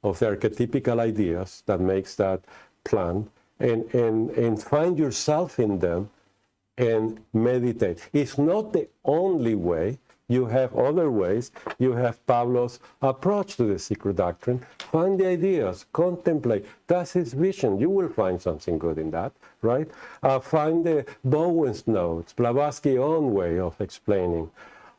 of the archetypical ideas that makes that plan, and find yourself in them and meditate. It's not the only way. You have other ways. You have Pablo's approach to the secret doctrine. Find the ideas, contemplate. That's his vision. You will find something good in that, right? Find the Bowen's notes, Blavatsky's own way of explaining,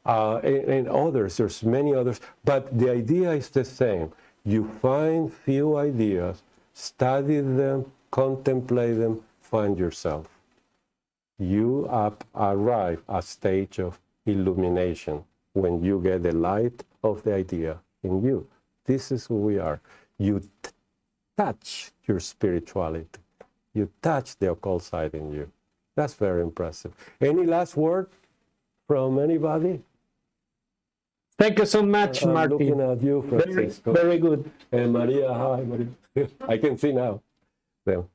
and others. There's many others, but the idea is the same. You find few ideas, study them, contemplate them, find yourself. You arrive at a stage of illumination when you get the light of the idea in you. This is who we are. You touch your spirituality. You touch the occult side in you. That's very impressive. Any last word from anybody? Thank you so much, I'm Martin. looking at you, Francisco. Very good. And Maria, hi, Maria. I can see now. Them.